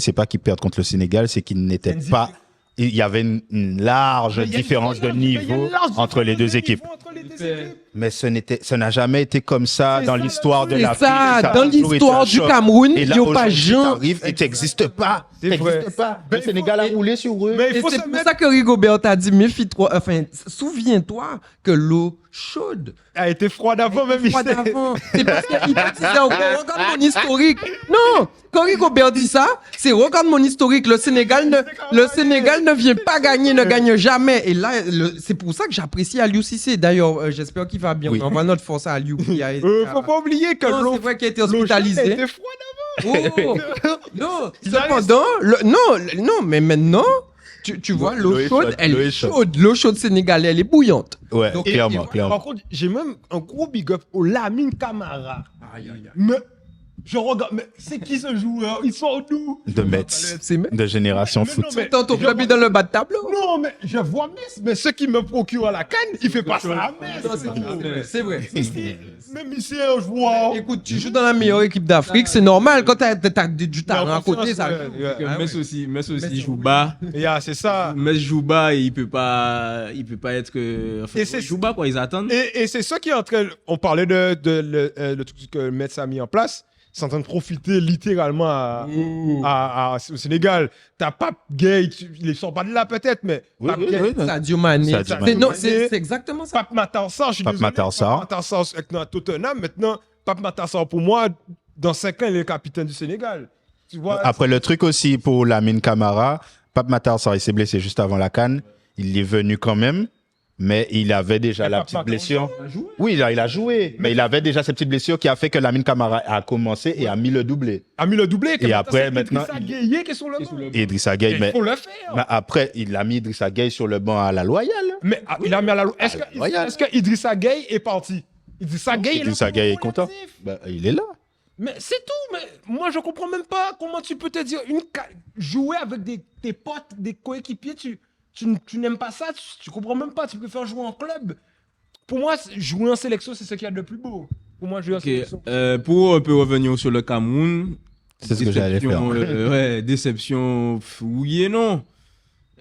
[SPEAKER 1] c'est pas qu'ils perdent contre le Sénégal, c'est qu'ils n'étaient pas... Il y avait une large différence de niveau entre les deux équipes. Mais ça n'a jamais été comme ça dans l'histoire de la
[SPEAKER 2] C'est ça, dans l'histoire du Cameroun, il n'y a pas gens.
[SPEAKER 1] Il n'existe pas. Le Sénégal a roulé sur eux.
[SPEAKER 3] Mais
[SPEAKER 2] Et c'est pour ça que Rigobert t'a dit, méfie-toi, enfin, souviens-toi que l'eau chaude
[SPEAKER 3] a été froide avant même.
[SPEAKER 2] froide avant. C'est parce qu'il te disait encore, regarde mon historique. Non, quand Rigobert dit ça, c'est regarde mon historique. Le Sénégal ne vient pas gagner, ne gagne jamais. Et là, c'est pour ça que j'apprécie Aliou Cissé. D'ailleurs, j'espère qu'il va bien.
[SPEAKER 1] Oui.
[SPEAKER 2] On envoie notre force à Aliou.
[SPEAKER 3] Faut pas oublier que
[SPEAKER 2] Non,
[SPEAKER 3] l'eau
[SPEAKER 2] c'est vrai qu'il a été hospitalisé.
[SPEAKER 3] était froide
[SPEAKER 2] Oh, non, cependant, non, mais maintenant, tu vois, l'eau chaude, elle est chaude. L'eau chaude sénégalaise, elle est bouillante.
[SPEAKER 1] Ouais,
[SPEAKER 2] Donc,
[SPEAKER 1] clairement.
[SPEAKER 3] Par contre, j'ai même un gros big up au Lamine Camara. Mais je regarde, mais c'est qui ce joueur? Ils sont d'où?
[SPEAKER 1] De Metz,
[SPEAKER 2] C'est
[SPEAKER 1] de génération
[SPEAKER 3] Mais
[SPEAKER 1] foot.
[SPEAKER 3] non, mais-
[SPEAKER 2] Tant au club est dans le bas de tableau.
[SPEAKER 3] Non, mais je vois Metz, mais ce qui me procure à la canne, il fait pas ça à Metz.
[SPEAKER 2] C'est vrai.
[SPEAKER 3] Même ici, un joueur.
[SPEAKER 2] Écoute, tu joues dans la meilleure équipe d'Afrique, c'est normal. Quand t'as du talent à côté, ça.
[SPEAKER 4] Metz aussi joue bas.
[SPEAKER 3] C'est ça.
[SPEAKER 4] Metz joue bas et il peut pas être que. Enfin,
[SPEAKER 3] Et c'est-
[SPEAKER 4] il joue bas quoi, ils attendent.
[SPEAKER 3] Et c'est ça qui est en train. On parlait le truc que Metz a mis en place. C'est en train de profiter littéralement au Sénégal. T'as Pape Gueye, ils sont pas de là peut-être, mais Pape Gueye,
[SPEAKER 2] Sadio Mané.
[SPEAKER 1] Sadio Mané.
[SPEAKER 2] Non, c'est exactement ça.
[SPEAKER 3] Pape Matar-Sarr, je suis
[SPEAKER 1] Pape
[SPEAKER 3] désolé.
[SPEAKER 1] Matar-Sarr.
[SPEAKER 3] Pape Matar-Sarr avec Tottenham. Maintenant, Pape Matar-Sarr, pour moi, dans 5 ans, il est le capitaine du Sénégal. Tu vois,
[SPEAKER 1] Après, le truc aussi pour Lamine Camara, Pape Matar-Sarr, il s'est blessé juste avant la CAN. Il est venu quand même, mais il avait déjà la
[SPEAKER 3] Pape
[SPEAKER 1] petite
[SPEAKER 3] Matar-Sarr
[SPEAKER 1] blessure. Oui, il a joué, mais il avait déjà cette petite blessure qui a fait que Lamine Camara a commencé et a mis le doublé.
[SPEAKER 3] a mis le doublé.
[SPEAKER 1] Et après,
[SPEAKER 3] c'est
[SPEAKER 1] maintenant,
[SPEAKER 3] Idrissa Gueye qui est sur le banc.
[SPEAKER 1] Et Idrissa Gueye,
[SPEAKER 3] Il
[SPEAKER 1] mais
[SPEAKER 3] faut le faire.
[SPEAKER 1] après, il a mis Idrissa Gueye sur le banc à la Loyale.
[SPEAKER 3] Mais il a mis à la loi.
[SPEAKER 1] Royal.
[SPEAKER 3] Est-ce que Idrissa Gueye est parti? Idrissa Gueye
[SPEAKER 1] Idrissa Gueye est content. Bah, il est là.
[SPEAKER 3] Mais c'est tout. Mais moi, je comprends même pas comment tu peux te dire jouer avec tes potes, des coéquipiers, tu n'aimes pas ça, tu comprends même pas. Tu préfères jouer en club. Pour moi, jouer en sélection, c'est ce qu'il y a de plus beau. Pour moi, jouer en sélection.
[SPEAKER 4] Pour un peu revenir sur le Cameroun.
[SPEAKER 1] C'est ce que j'allais faire.
[SPEAKER 4] Ouais, déception, oui et non.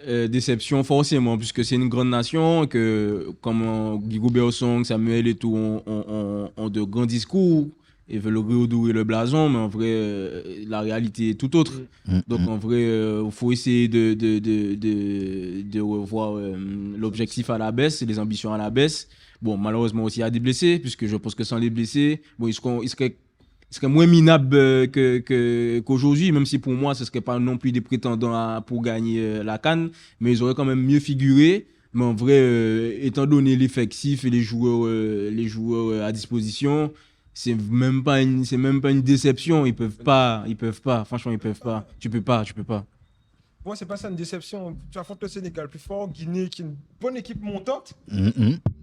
[SPEAKER 4] Déception forcément, puisque c'est une grande nation, que comme Guigou Bersong, Samuel et tout ont de grands discours et veulent redorer le blason, mais en vrai, la réalité est tout autre. Donc en vrai, il faut essayer de revoir l'objectif à la baisse et les ambitions à la baisse. Bon, malheureusement aussi, il y a des blessés, puisque je pense que sans les blessés, bon, ils seraient moins minables qu'aujourd'hui, même si pour moi, ce ne serait pas non plus des prétendants pour gagner la CAN, mais ils auraient quand même mieux figuré Mais en vrai, étant donné l'effectif et les joueurs à disposition, c'est même pas une déception. Ils peuvent pas. Franchement, ils peuvent pas. Tu peux pas.
[SPEAKER 3] Moi, c'est pas ça une déception. Tu affrontes le Sénégal plus fort, Guinée qui est une bonne équipe montante.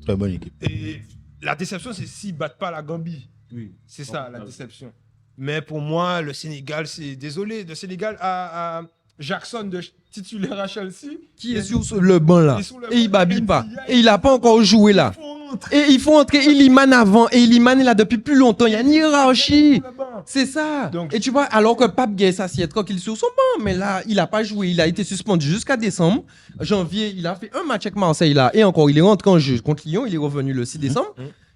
[SPEAKER 1] Très bonne équipe.
[SPEAKER 3] Et la déception, c'est s'ils battent pas la Gambie.
[SPEAKER 4] Oui.
[SPEAKER 3] C'est ça, la déception. Mais pour moi, le Sénégal, c'est désolé. Le Sénégal a Jackson de titulaire à Chelsea.
[SPEAKER 2] Qui est sur le banc là. Et il babille pas. Et il a pas encore joué là.
[SPEAKER 3] Honte.
[SPEAKER 2] Et il faut entrer Iliman avant. Et Iliman est là depuis plus longtemps. Il y a une hiérarchie. C'est ça.
[SPEAKER 3] Donc-
[SPEAKER 2] Et tu vois, alors que Pape Gueye s'assied tranquille sur son banc, mais là, il a pas joué. Il a été suspendu jusqu'à décembre. Janvier, il a fait un match avec Marseille là. Et encore, il est rentré en jeu contre Lyon. Il est revenu le 6 décembre.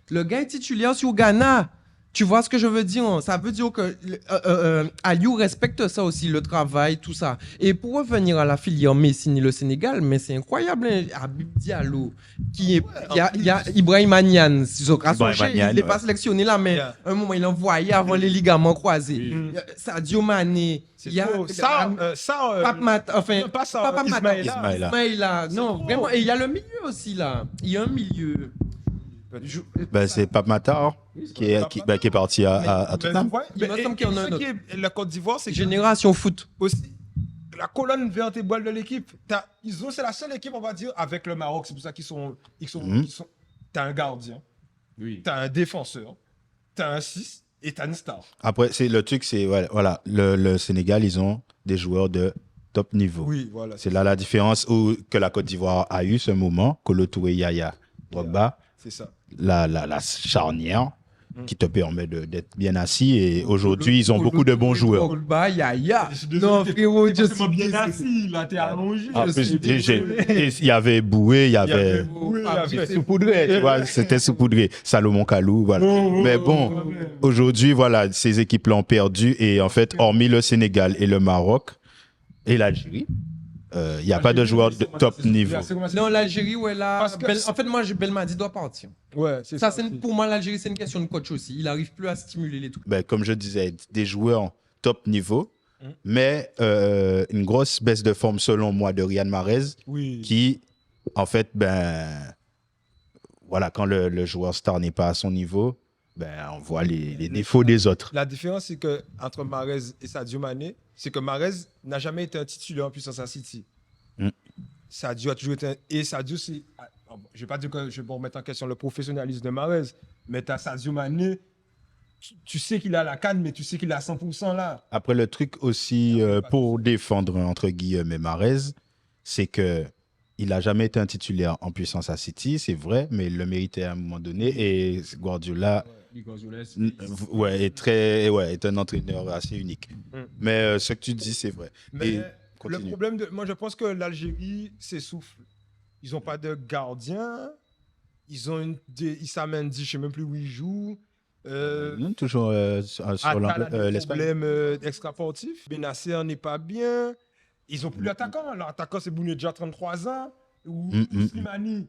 [SPEAKER 2] Le gars est titulaire sur Ghana. Tu vois ce que je veux dire? Ça veut dire que Aliou respecte ça aussi, le travail, tout ça. Et pour revenir à la filière Messine et le Sénégal, mais c'est incroyable, hein. Habib Diallo, qui est, il y a Ibrahim Agnan, il n'est pas sélectionné là, mais
[SPEAKER 3] Yeah.
[SPEAKER 2] un moment il envoyé avant les ligaments croisés. Il y a Sadio Mané,
[SPEAKER 3] C'est
[SPEAKER 2] il y a
[SPEAKER 3] faux. Ça,
[SPEAKER 2] Pape Mata, enfin,
[SPEAKER 3] non, pas ça,
[SPEAKER 2] Papa Mata,
[SPEAKER 3] Ismaïla.
[SPEAKER 2] Ismaïla. Non,
[SPEAKER 3] faux.
[SPEAKER 2] vraiment. Et il y a le milieu aussi là. Il y a un milieu.
[SPEAKER 1] Ben, c'est Pape Matar qui est parti à Tottenham.
[SPEAKER 2] Il me semble qu'il y en a un autre.
[SPEAKER 3] La Côte d'Ivoire, c'est que
[SPEAKER 2] Génération foot.
[SPEAKER 3] aussi la colonne vertébrale de l'équipe. C'est la seule équipe, on va dire, avec le Maroc. C'est pour ça qu'ils sont. T'as un gardien,
[SPEAKER 4] Oui.
[SPEAKER 3] t'as un défenseur, t'as un 6 et t'as une star.
[SPEAKER 1] Après, le truc, c'est voilà, le Sénégal, ils ont des joueurs de top niveau.
[SPEAKER 3] Oui, voilà.
[SPEAKER 1] C'est là la différence que la Côte d'Ivoire a eu ce moment, Kolo Touré, Yaya, Drogba,
[SPEAKER 3] C'est ça.
[SPEAKER 1] la charnière qui te permet d'être bien assis. Et aujourd'hui, ils ont beaucoup de bons joueurs.
[SPEAKER 2] Drogba, Yaya.
[SPEAKER 3] Je suis désolé,
[SPEAKER 2] Non, frérot, je
[SPEAKER 3] C'est
[SPEAKER 2] suis
[SPEAKER 3] bien assis, là, t'es allongé.
[SPEAKER 1] En plus, il y avait Boué, il y avait
[SPEAKER 2] saupoudré,
[SPEAKER 1] tu vois, c'était saupoudré. Salomon Kalou, voilà. Mais bon, aujourd'hui, voilà, ces équipes-là ont perdu. Et en fait, hormis le Sénégal et le Maroc et l'Algérie, il n'y a pas de joueurs de top niveau.
[SPEAKER 2] Non, l'Algérie, ouais, là.
[SPEAKER 3] Parce que-
[SPEAKER 2] En fait, moi, Belmadi doit partir.
[SPEAKER 3] Ouais, c'est
[SPEAKER 2] Ça,
[SPEAKER 3] ça.
[SPEAKER 2] pour moi, l'Algérie, c'est une question de coach aussi. Il n'arrive plus à stimuler les trucs.
[SPEAKER 1] Ben, comme je disais, des joueurs top niveau, mais une grosse baisse de forme, selon moi, de Riyad Mahrez,
[SPEAKER 3] Oui.
[SPEAKER 1] qui, en fait, voilà, quand le joueur star n'est pas à son niveau, on voit les défauts des autres.
[SPEAKER 3] La différence, c'est que entre Mahrez et Sadio Mané, c'est que Mahrez n'a jamais été un titulaire en puissance à City. Sadio a toujours été et Sadio, c'est. Je ne vais pas dire que je vais remettre en question le professionnalisme de Mahrez, mais tu as Sadio Mané, tu sais qu'il a la canne, mais tu sais qu'il est à 100% là.
[SPEAKER 1] Après, le truc aussi, pour défendre, entre guillemets, Mahrez, c'est que il n'a jamais été un titulaire en puissance à City, c'est vrai, mais il le méritait à un moment donné. Et Guardiola est un entraîneur assez unique. Mais ce que tu dis, c'est vrai.
[SPEAKER 3] Mais
[SPEAKER 1] Et
[SPEAKER 3] le
[SPEAKER 1] continue.
[SPEAKER 3] problème, moi je pense que l'Algérie s'essouffle. Ils n'ont pas de gardien. Ils s'amènent, je ne sais même plus où ils jouent.
[SPEAKER 1] Toujours sur
[SPEAKER 3] Attal a des
[SPEAKER 1] l'Espagne.
[SPEAKER 3] problèmes extrasportifs. Benasser n'est pas bien. Ils n'ont plus d'attaquant. L'attaquant, c'est Bounedjah, 33 ans. Ou Slimani.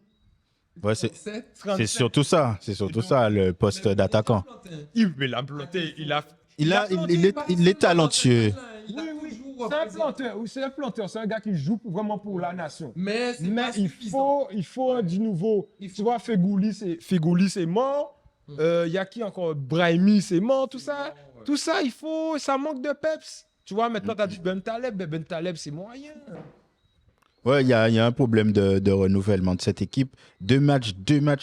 [SPEAKER 1] Ouais, c'est
[SPEAKER 3] 37.
[SPEAKER 1] surtout ça. C'est surtout ça, le poste d'attaquant.
[SPEAKER 3] Il l'a planté.
[SPEAKER 1] Il est talentueux.
[SPEAKER 3] Oui. C'est un planteur. Oui, c'est un planteur. C'est un gars qui joue vraiment pour la nation.
[SPEAKER 2] Mais
[SPEAKER 3] Il faut du nouveau. Tu vois, Fegouli, c'est mort. Il y a qui encore? Brahimi, c'est mort, tout ça. Tout ça, ça manque de peps. Tu vois, maintenant, tu as du Ben Taleb, c'est moyen.
[SPEAKER 1] Ouais, il y a un problème de renouvellement de cette équipe. Deux matchs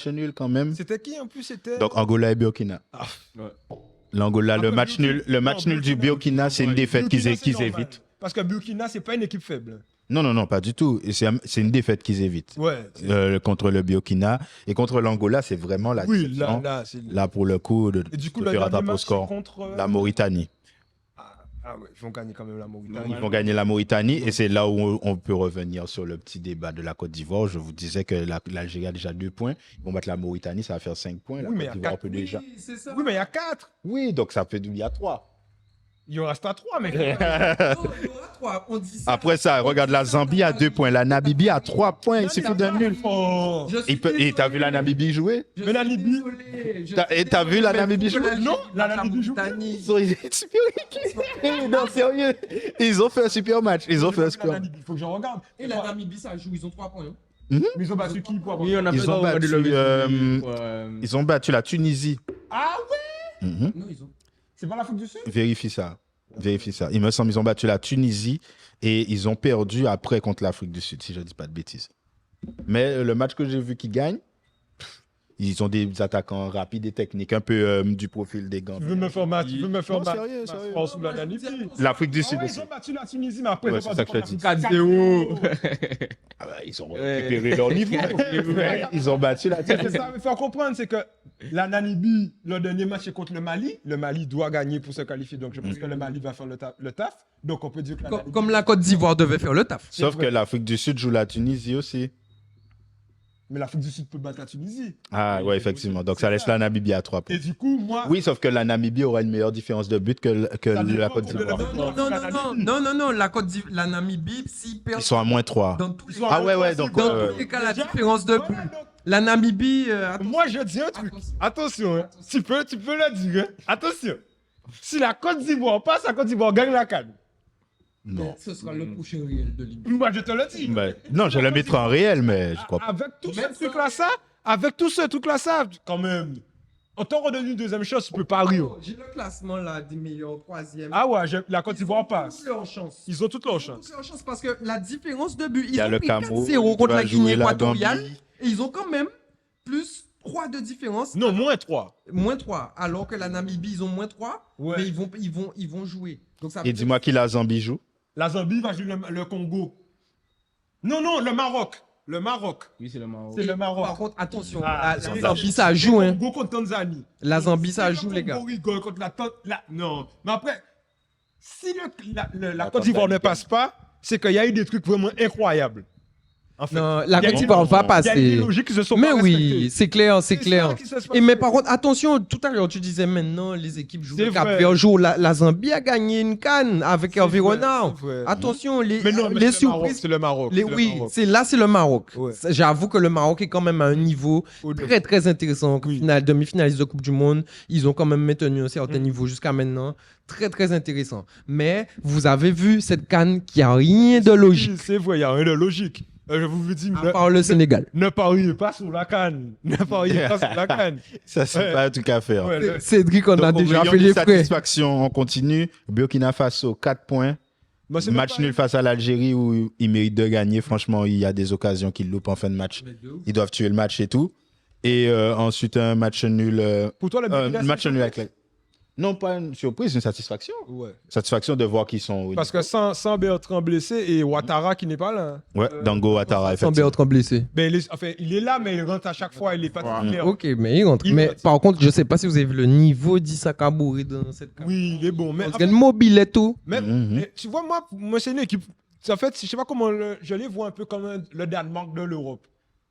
[SPEAKER 1] nuls quand même.
[SPEAKER 3] C'était qui en plus? C'était.
[SPEAKER 1] Donc Angola et Burkina. L'Angola, le match nul du Burkina, c'est une défaite qu'ils évitent.
[SPEAKER 3] Parce que Burkina, c'est pas une équipe faible.
[SPEAKER 1] Non, pas du tout. Et c'est une défaite qu'ils évitent.
[SPEAKER 3] Ouais.
[SPEAKER 1] Contre le Burkina. Et contre l'Angola, c'est vraiment la
[SPEAKER 3] Oui,
[SPEAKER 1] déception.
[SPEAKER 3] c'est.
[SPEAKER 1] Là, pour le coup,
[SPEAKER 3] Et du coup,
[SPEAKER 1] de
[SPEAKER 3] le
[SPEAKER 1] faire
[SPEAKER 3] dernier
[SPEAKER 1] attraper au
[SPEAKER 3] match
[SPEAKER 1] score.
[SPEAKER 3] contre.
[SPEAKER 1] La Mauritanie.
[SPEAKER 3] Ah ouais, ils vont gagner quand même la Mauritanie.
[SPEAKER 1] Ils vont gagner la Mauritanie. Et c'est là où on peut revenir sur le petit débat de la Côte d'Ivoire. Je vous disais que l'Algérie a déjà 2 points. Ils vont battre la Mauritanie, ça va faire 5 points. La
[SPEAKER 3] Oui, mais
[SPEAKER 1] Côte
[SPEAKER 3] il y a
[SPEAKER 1] d'Ivoire
[SPEAKER 3] 4.
[SPEAKER 1] peut déjà.
[SPEAKER 2] c'est ça.
[SPEAKER 3] Oui, mais il y a 4.
[SPEAKER 1] Oui, donc ça fait il y a 3.
[SPEAKER 3] Il en reste à 3, mec.
[SPEAKER 2] Non, il y aura 3. On dit ça.
[SPEAKER 1] Après ça, regarde, la Zambie a 2 points. La Namibie a 3 points. Il suffit d'un nul.
[SPEAKER 3] Oh.
[SPEAKER 1] Et t'as vu la Namibie jouer?
[SPEAKER 3] Mais la Libye.
[SPEAKER 1] T'as vu la Namibie jouer?
[SPEAKER 3] Non, la Namibie joue.
[SPEAKER 1] Ils ont une super équipe. Non, sérieux. Ils ont fait un super match.
[SPEAKER 3] Il faut que je regarde.
[SPEAKER 2] Et la Namibie, ça joue. Ils ont 3 points.
[SPEAKER 3] Mais ils ont battu qui pour avoir...
[SPEAKER 4] Oui, on a
[SPEAKER 1] Ils
[SPEAKER 4] fait
[SPEAKER 1] ont
[SPEAKER 4] regarder le
[SPEAKER 1] battu,
[SPEAKER 4] résumé,
[SPEAKER 1] Ils ont battu la Tunisie.
[SPEAKER 3] Ah ouais?
[SPEAKER 1] Mhm.
[SPEAKER 2] Non, ils ont.
[SPEAKER 3] C'est pas l'Afrique du Sud?
[SPEAKER 1] Vérifie ça. Il me semble qu'ils ont battu la Tunisie et ils ont perdu après contre l'Afrique du Sud, si je ne dis pas de bêtises. Mais le match que j'ai vu qu'ils gagnent, ils ont des attaquants rapides et techniques, un peu du profil des Gambiens.
[SPEAKER 3] Tu veux me faire ma
[SPEAKER 1] Non, sérieux.
[SPEAKER 3] France ou la Namibie?
[SPEAKER 1] L'Afrique du
[SPEAKER 3] Ah
[SPEAKER 1] Sud
[SPEAKER 3] ouais,
[SPEAKER 1] aussi.
[SPEAKER 3] ils ont battu la Tunisie, mais après,
[SPEAKER 1] Ouais,
[SPEAKER 3] ils ont
[SPEAKER 1] c'est ça
[SPEAKER 3] battu
[SPEAKER 1] que je te dis.
[SPEAKER 3] l'Afrique.
[SPEAKER 4] 4-0.
[SPEAKER 1] Ah bah, ils ont récupéré leur niveau. Ils ont battu la
[SPEAKER 3] C'est
[SPEAKER 1] Tunisie.
[SPEAKER 3] ça, il faut comprendre, c'est que la Namibie, le dernier match est contre le Mali. Le Mali doit gagner pour se qualifier, donc je pense que le Mali va faire le taf. Donc on peut dire que la Namibie...
[SPEAKER 2] Comme la Côte d'Ivoire devait faire le taf.
[SPEAKER 1] Sauf que l'Afrique du Sud joue la Tunisie aussi.
[SPEAKER 3] Mais l'Afrique du Sud peut battre la Tunisie.
[SPEAKER 1] Ah ouais, effectivement. Donc ça laisse la Namibie à 3 points.
[SPEAKER 3] Et du coup, moi...
[SPEAKER 1] Oui, sauf que la Namibie aura une meilleure différence de but que
[SPEAKER 3] Ça
[SPEAKER 1] la
[SPEAKER 3] dépend
[SPEAKER 1] Côte
[SPEAKER 3] de
[SPEAKER 1] d'Ivoire.
[SPEAKER 2] Non, la Namibie, s'ils perdent
[SPEAKER 1] Ils sont à moins 3.
[SPEAKER 2] dans tous les
[SPEAKER 3] Ils sont
[SPEAKER 1] Ah ouais, donc...
[SPEAKER 2] dans tous les cas, la
[SPEAKER 3] Déjà,
[SPEAKER 2] différence de
[SPEAKER 3] voilà,
[SPEAKER 2] but.
[SPEAKER 3] donc,
[SPEAKER 2] La Namibie,
[SPEAKER 3] moi, je dis un truc. Attention, hein. Tu peux le dire. Hein. Attention. Si la Côte d'Ivoire passe, la Côte d'Ivoire gagne la CAN.
[SPEAKER 1] Non.
[SPEAKER 2] ce sera le prochain réel de l'Ivoire.
[SPEAKER 3] Moi, je te le dis.
[SPEAKER 1] Ben, non, je le mettrai en réel, mais je crois pas.
[SPEAKER 3] Avec tout ce truc-là, ça, quand même. On t'en redonne une deuxième chance, tu peux pas rire.
[SPEAKER 2] J'ai le classement là des meilleurs troisième.
[SPEAKER 3] Ah ouais, la Côte d'Ivoire passe.
[SPEAKER 2] Toutes leurs chances.
[SPEAKER 3] Ils ont toutes leurs chances.
[SPEAKER 2] Toutes leurs chances parce que la différence de but,
[SPEAKER 1] Il y
[SPEAKER 2] ils
[SPEAKER 1] a
[SPEAKER 2] ont
[SPEAKER 1] le
[SPEAKER 2] pris
[SPEAKER 1] Cameroun
[SPEAKER 2] 4-0
[SPEAKER 1] qui
[SPEAKER 2] contre
[SPEAKER 1] va
[SPEAKER 2] la Guinée
[SPEAKER 1] jouer la
[SPEAKER 2] équatoriale
[SPEAKER 1] Gambie.
[SPEAKER 2] et ils ont quand même plus 3 de différence.
[SPEAKER 3] Non, moins 3.
[SPEAKER 2] Moins 3. Alors que la Namibie, ils ont moins 3.
[SPEAKER 3] Ouais.
[SPEAKER 2] Mais ils vont jouer. Donc ça
[SPEAKER 1] Et dis-moi qui la Zambie joue.
[SPEAKER 3] La Zambie va jouer le Congo. Non, le Maroc. Le Maroc.
[SPEAKER 4] Oui, c'est le Maroc.
[SPEAKER 3] C'est le
[SPEAKER 2] Par
[SPEAKER 3] Maroc.
[SPEAKER 2] contre, attention,
[SPEAKER 3] Ah,
[SPEAKER 2] la
[SPEAKER 3] c'est
[SPEAKER 2] Zambie, ça joue. Hein.
[SPEAKER 3] Congo contre Tanzanie.
[SPEAKER 2] La Zambie, ça
[SPEAKER 3] Si
[SPEAKER 2] joue,
[SPEAKER 3] le
[SPEAKER 2] les gars.
[SPEAKER 3] Congo rigole contre non. Mais après, si la
[SPEAKER 1] Attends,
[SPEAKER 3] Côte d'Ivoire ne
[SPEAKER 1] Tanzanie.
[SPEAKER 3] passe pas, c'est qu'il y a eu des trucs vraiment incroyables. En fait,
[SPEAKER 2] Non, la
[SPEAKER 3] il y a
[SPEAKER 2] Côte
[SPEAKER 3] eu-
[SPEAKER 2] d'Ivoire va
[SPEAKER 3] Il y a eu
[SPEAKER 2] passer.
[SPEAKER 3] des logiques qui se sont
[SPEAKER 2] Mais
[SPEAKER 3] pas
[SPEAKER 2] oui,
[SPEAKER 3] respectées.
[SPEAKER 2] c'est clair, c'est
[SPEAKER 3] C'est
[SPEAKER 2] clair.
[SPEAKER 3] ça qui se passe.
[SPEAKER 2] Et mais par contre, attention, tout à l'heure, tu disais maintenant, les équipes jouent
[SPEAKER 3] C'est
[SPEAKER 2] le Cap
[SPEAKER 3] vrai.
[SPEAKER 2] Vert joue. La Zambie a gagné une canne avec
[SPEAKER 3] C'est
[SPEAKER 2] Hervé
[SPEAKER 3] vrai,
[SPEAKER 2] Renard.
[SPEAKER 3] c'est vrai.
[SPEAKER 2] Attention, les
[SPEAKER 3] Mais non, mais c'est le Maroc,
[SPEAKER 2] surprises.
[SPEAKER 3] c'est le Maroc.
[SPEAKER 2] Les,
[SPEAKER 3] c'est le
[SPEAKER 2] oui,
[SPEAKER 3] Maroc.
[SPEAKER 2] c'est le Maroc.
[SPEAKER 3] Ouais.
[SPEAKER 2] J'avoue que le Maroc est quand même à un niveau
[SPEAKER 3] Au-delà.
[SPEAKER 2] très très intéressant.
[SPEAKER 3] Oui.
[SPEAKER 2] Demi-finaliste de Coupe du Monde, ils ont quand même maintenu un certain
[SPEAKER 3] Mm.
[SPEAKER 2] niveau jusqu'à maintenant. Très très intéressant. Mais vous avez vu cette canne qui a rien de logique.
[SPEAKER 3] C'est vrai, il n'y a rien de logique. Je vous dis,
[SPEAKER 2] À part le Sénégal.
[SPEAKER 3] ne pariez pas sur la canne. Ne pariez pas sur la canne.
[SPEAKER 1] Ça, c'est
[SPEAKER 3] Ouais.
[SPEAKER 1] pas un truc à faire.
[SPEAKER 3] Ouais, le-
[SPEAKER 2] Cédric, on a
[SPEAKER 1] Donc, au
[SPEAKER 2] déjà
[SPEAKER 1] rayon
[SPEAKER 2] fait
[SPEAKER 1] des
[SPEAKER 2] les frais.
[SPEAKER 1] satisfactions, on continue. Burkina Faso, 4 points.
[SPEAKER 3] Moi, c'est même
[SPEAKER 1] Match
[SPEAKER 3] pas-
[SPEAKER 1] nul face à l'Algérie où ils méritent de gagner. Franchement, il y a des occasions qu'ils loupent en fin de match. Ils doivent tuer le match et tout. Et ensuite, un match nul.
[SPEAKER 3] Pour toi, le Burkina,
[SPEAKER 1] match
[SPEAKER 3] c'est-
[SPEAKER 1] nul avec la... Non, pas une surprise, une satisfaction.
[SPEAKER 3] Ouais.
[SPEAKER 1] Satisfaction de voir qu'ils sont.
[SPEAKER 3] Parce que sans Bertrand blessé et Ouattara qui n'est pas là.
[SPEAKER 1] Ouais, Dango Ouattara,
[SPEAKER 2] Sans
[SPEAKER 1] effectivement.
[SPEAKER 2] Bertrand blessé.
[SPEAKER 3] Ben, il est là, mais il rentre à chaque fois. Il n'est pas titulaire.
[SPEAKER 2] Ok, mais il rentre.
[SPEAKER 3] Il
[SPEAKER 2] Mais
[SPEAKER 3] rentre.
[SPEAKER 2] par contre, je sais pas si vous avez vu le niveau d'Issa Kabouri dans cette canne.
[SPEAKER 3] Oui, il est bon. Mais,
[SPEAKER 2] Parce qu'il y a une mobilette tout.
[SPEAKER 3] mais tu vois, moi c'est une équipe. En fait, je sais pas comment je les vois un peu comme le Danemark de l'Europe.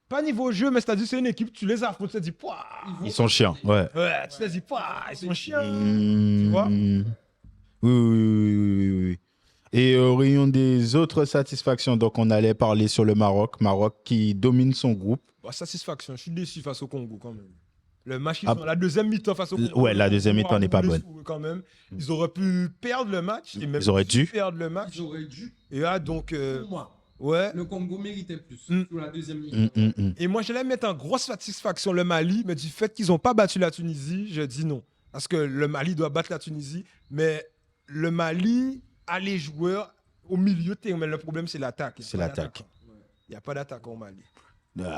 [SPEAKER 3] Pas niveau jeu, mais c'est-à-dire c'est une équipe, tu les affrontes, tu te dis, pouah.
[SPEAKER 1] Ils sont chiants, ouais.
[SPEAKER 3] Ouais, tu te dis, pouah, ils sont chiants.
[SPEAKER 1] Tu
[SPEAKER 3] vois
[SPEAKER 1] Oui. Et au rayon des autres satisfactions, donc on allait parler sur le Maroc. Maroc qui domine son groupe.
[SPEAKER 3] Bah, satisfaction, je suis déçu face au Congo quand même. Le match,
[SPEAKER 1] Ah.
[SPEAKER 3] la deuxième mi-temps face au Congo.
[SPEAKER 1] Ouais, la deuxième mi-temps n'est pas bonne.
[SPEAKER 3] Quand même. Ils auraient pu perdre le match. Et même
[SPEAKER 1] Ils auraient dû.
[SPEAKER 3] perdre le match.
[SPEAKER 2] Ils auraient dû.
[SPEAKER 3] Et là, donc,
[SPEAKER 2] Pour moi,
[SPEAKER 3] ouais.
[SPEAKER 2] le Congo méritait plus.
[SPEAKER 3] Mm.
[SPEAKER 2] Sur la deuxième ligne.
[SPEAKER 3] Et moi, je vais mettre en grosse satisfaction le Mali, mais du fait qu'ils n'ont pas battu la Tunisie, je dis non. Parce que le Mali doit battre la Tunisie, mais le Mali a les joueurs au milieu de terrain. Mais le problème, c'est l'attaque. Il y a
[SPEAKER 1] C'est
[SPEAKER 3] pas
[SPEAKER 1] l'attaque.
[SPEAKER 3] d'attaquant. Il n'y a pas d'attaquant au Mali.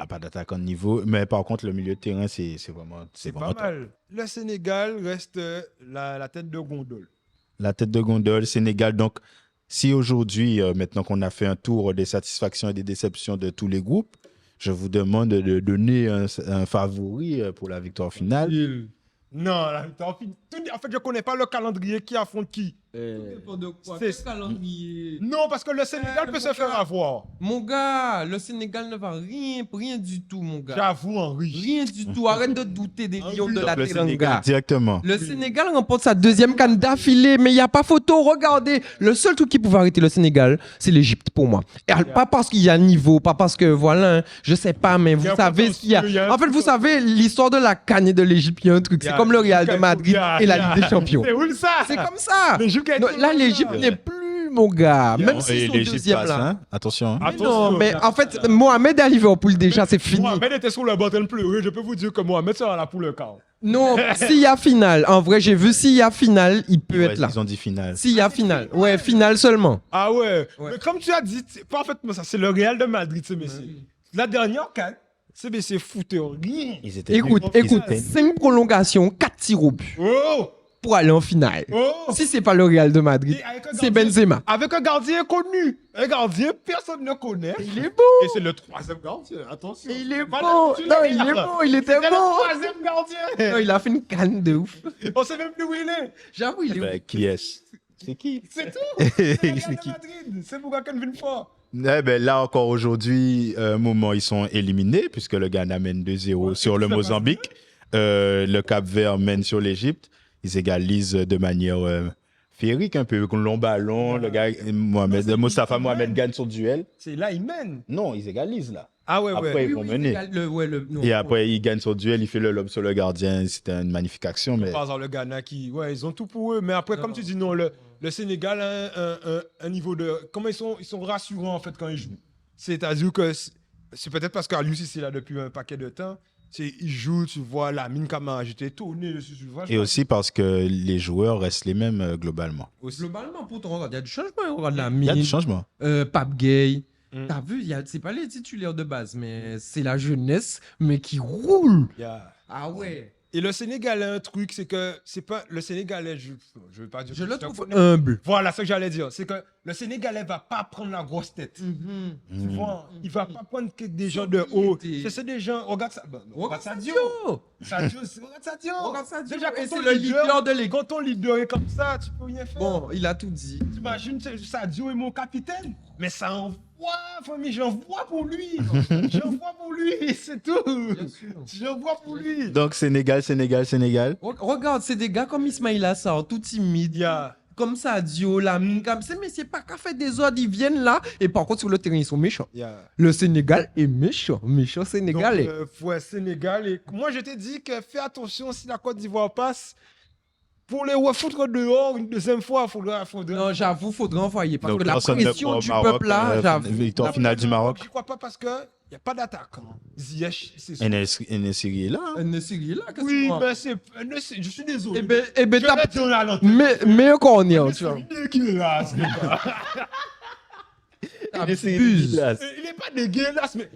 [SPEAKER 1] Pas d'attaquant de niveau. Mais par contre, le milieu de terrain, c'est vraiment.
[SPEAKER 3] C'est
[SPEAKER 1] vraiment
[SPEAKER 3] pas mal. Le Sénégal reste la tête de gondole.
[SPEAKER 1] La tête de gondole, Sénégal. Donc, si aujourd'hui, maintenant qu'on a fait un tour des satisfactions et des déceptions de tous les groupes, je vous demande de donner un favori pour la victoire finale.
[SPEAKER 3] Non, la victoire finale. En fait, je ne connais pas le calendrier qui affronte qui. C'est-
[SPEAKER 2] calendrier.
[SPEAKER 3] Non, parce que le Sénégal peut se faire avoir.
[SPEAKER 2] Mon gars, le Sénégal ne va rien du tout, mon gars.
[SPEAKER 3] J'avoue, Henri.
[SPEAKER 2] Rien du tout. Arrête de douter des lions de la
[SPEAKER 1] Le
[SPEAKER 2] Teranga.
[SPEAKER 1] Sénégal, directement.
[SPEAKER 2] Le Sénégal remporte sa deuxième canne d'affilée, mais il n'y a pas photo. Regardez, le seul truc qui pouvait arrêter le Sénégal, c'est l'Égypte pour moi. Et pas parce qu'il y a un niveau, pas parce que voilà, hein, je sais pas, mais vous
[SPEAKER 3] y a un
[SPEAKER 2] savez ce qu'il y a.
[SPEAKER 3] potentiel, il y a un
[SPEAKER 2] En fait, vous
[SPEAKER 3] potentiel.
[SPEAKER 2] savez, l'histoire de la canne et de l'Égypte, il y a un truc.
[SPEAKER 3] Il y
[SPEAKER 2] C'est
[SPEAKER 3] a-
[SPEAKER 2] comme le Real de Madrid
[SPEAKER 3] il y a-
[SPEAKER 2] et
[SPEAKER 3] il y
[SPEAKER 2] la
[SPEAKER 3] a-
[SPEAKER 2] Ligue des Champions.
[SPEAKER 3] C'est où ça?
[SPEAKER 2] C'est comme ça.
[SPEAKER 3] L'Égypte qui a été
[SPEAKER 2] Non, là,
[SPEAKER 3] comme
[SPEAKER 2] l'Égypte
[SPEAKER 3] ça.
[SPEAKER 2] n'est plus mon gars.
[SPEAKER 3] Yeah.
[SPEAKER 2] Même
[SPEAKER 1] Et
[SPEAKER 2] s'ils sont
[SPEAKER 1] l'Égypte
[SPEAKER 2] deuxième
[SPEAKER 1] passe,
[SPEAKER 2] là.
[SPEAKER 1] hein. Attention. Hein.
[SPEAKER 2] Mais
[SPEAKER 3] Attention.
[SPEAKER 2] non, mais en fait, Mohamed à Liverpool déjà, c'est fini.
[SPEAKER 3] Mohamed était sur le banc en train de pleurer. Je peux vous dire que Mohamed sera là pour le quart.
[SPEAKER 2] Non, s'il y a finale, en vrai, j'ai vu s'il y a finale, il peut
[SPEAKER 1] Ouais,
[SPEAKER 2] être là.
[SPEAKER 1] ils ont dit finale.
[SPEAKER 2] S'il y a finale. Ouais, finale seulement.
[SPEAKER 3] Ah ouais.
[SPEAKER 2] Ouais.
[SPEAKER 3] Mais comme tu as dit, parfaitement ça, c'est le Real de Madrid, c'est Messi. La dernière canne, c'est Messi foutait rien.
[SPEAKER 1] Ils étaient
[SPEAKER 2] Écoute,
[SPEAKER 1] nuls. Ils
[SPEAKER 2] écoute,
[SPEAKER 1] étaient-
[SPEAKER 2] 5 prolongations, 4 tirs au but
[SPEAKER 3] Oh!
[SPEAKER 2] pour aller en finale.
[SPEAKER 3] Oh!
[SPEAKER 2] Si c'est pas le Real de Madrid,
[SPEAKER 3] Et avec un
[SPEAKER 2] c'est
[SPEAKER 3] gardien-
[SPEAKER 2] Benzema.
[SPEAKER 3] Avec un gardien connu. Un gardien, personne ne connaît.
[SPEAKER 2] Il est beau.
[SPEAKER 3] Et c'est le troisième gardien, attention.
[SPEAKER 2] Il est
[SPEAKER 3] Voilà,
[SPEAKER 2] beau.
[SPEAKER 3] tu
[SPEAKER 2] Non,
[SPEAKER 3] l'as
[SPEAKER 2] il
[SPEAKER 3] là.
[SPEAKER 2] est beau. Il était
[SPEAKER 3] C'est le
[SPEAKER 2] beau.
[SPEAKER 3] troisième gardien.
[SPEAKER 2] Non, il a fait une canne de ouf.
[SPEAKER 3] On sait même plus où il est.
[SPEAKER 2] J'avoue, il est
[SPEAKER 1] Ben, qui est-ce? C'est qui?
[SPEAKER 3] C'est tout. C'est le Real
[SPEAKER 1] C'est
[SPEAKER 3] de
[SPEAKER 1] qui?
[SPEAKER 3] Madrid. C'est pourquoi Ken vient fort.
[SPEAKER 1] Eh ben, là encore aujourd'hui, un moment, ils sont éliminés puisque le Ghana mène 2-0 sur le
[SPEAKER 3] ça passe
[SPEAKER 1] Mozambique. Le Cap-Vert mène sur l'Égypte. Ils égalisent de manière féerique un peu. Long ballon, le gars, Mostafa Mohamed gagne son duel.
[SPEAKER 3] C'est là, il mène.
[SPEAKER 1] Non, ils égalisent là.
[SPEAKER 3] Ah ouais,
[SPEAKER 1] Après,
[SPEAKER 3] ouais.
[SPEAKER 1] ils vont mener.
[SPEAKER 2] Non.
[SPEAKER 1] Et après, il gagne son duel, il fait le lob sur le gardien. C'était une magnifique action. Mais...
[SPEAKER 3] Par exemple, le Ghana qui. Ouais, ils ont tout pour eux. Mais après, comme tu dis, non, le Sénégal a un niveau de. Comment ils sont rassurants, en fait, quand ils jouent. C'est-à-dire que c'est peut-être parce qu'Alius, ici, là, depuis un paquet de temps. Il joue, tu vois, la mine Camara, j'étais étonné.
[SPEAKER 1] Et aussi parce que les joueurs restent les mêmes globalement.
[SPEAKER 2] Globalement, pourtant, regarde, il y a du changement. Regarde la
[SPEAKER 1] Il y a du
[SPEAKER 2] mine,
[SPEAKER 1] changement.
[SPEAKER 2] Pape Gay.
[SPEAKER 3] Mm.
[SPEAKER 2] T'as vu, c'est pas les titulaires de base, mais c'est la jeunesse, mais qui roule.
[SPEAKER 3] Yeah.
[SPEAKER 2] Ah ouais.
[SPEAKER 3] Et le Sénégal a un truc, c'est que c'est pas le Sénégalais, je veux pas dire.
[SPEAKER 2] Je le
[SPEAKER 3] te
[SPEAKER 2] trouve
[SPEAKER 3] connais.
[SPEAKER 2] humble.
[SPEAKER 3] Voilà ce que j'allais dire, c'est que le Sénégalais va pas prendre la grosse tête.
[SPEAKER 2] Mhm.
[SPEAKER 3] Tu vois, il va pas prendre que des gens de haut. C'est des gens, regarde ça.
[SPEAKER 2] Regarde
[SPEAKER 3] Sadio.
[SPEAKER 2] Sadio.
[SPEAKER 3] Regarde Sadio.
[SPEAKER 2] Regarde Sadio.
[SPEAKER 3] Déjà,
[SPEAKER 2] Et
[SPEAKER 3] quand
[SPEAKER 2] c'est
[SPEAKER 3] ton
[SPEAKER 2] le leader de l'équipe.
[SPEAKER 3] Quand ton leader est comme ça, tu peux rien faire.
[SPEAKER 2] Bon, il a tout dit.
[SPEAKER 3] T'imagines, Sadio est mon capitaine, mais ça envoie, famille, j'envoie pour lui. J'envoie pour lui, c'est tout. J'envoie pour lui.
[SPEAKER 1] Donc, Sénégal.
[SPEAKER 2] Regarde, c'est des gars comme Ismaïla Assar, tout timide.
[SPEAKER 3] Yeah.
[SPEAKER 2] Comme Sadio, Lamine, comme ça, mais c'est pas qu'à faire des ordres, ils viennent là, et par contre, sur le terrain, ils sont méchants.
[SPEAKER 3] Yeah.
[SPEAKER 2] Le Sénégal est méchant, méchant sénégalais.
[SPEAKER 3] Donc, ouais, Sénégal. Et moi, je t'ai dit que fais attention si la Côte d'Ivoire passe. Pour les refoutre dehors une deuxième fois, faudra.
[SPEAKER 2] Non, j'avoue, faudrait envoyer. Parce
[SPEAKER 1] Donc,
[SPEAKER 2] que la
[SPEAKER 1] personne ne
[SPEAKER 2] pression
[SPEAKER 1] croit au
[SPEAKER 2] du
[SPEAKER 1] Maroc,
[SPEAKER 2] peuple là, j'avoue.
[SPEAKER 1] victoire finale du Maroc.
[SPEAKER 3] Je crois pas parce qu'il n'y a pas d'attaquant. Ziyech, c'est sûr.
[SPEAKER 1] NSI est là. hein.
[SPEAKER 2] Nesiri là, qu'est-ce
[SPEAKER 3] Oui,
[SPEAKER 2] que
[SPEAKER 3] mais je suis désolé.
[SPEAKER 2] Eh ben,
[SPEAKER 3] Je
[SPEAKER 2] t'as
[SPEAKER 3] vais te donner à l'antenne.
[SPEAKER 2] meilleur corner, tu vois.
[SPEAKER 3] C'est dégueulasse, les gars.
[SPEAKER 2] T'abuses.
[SPEAKER 3] Il n'est pas dégueulasse, mais.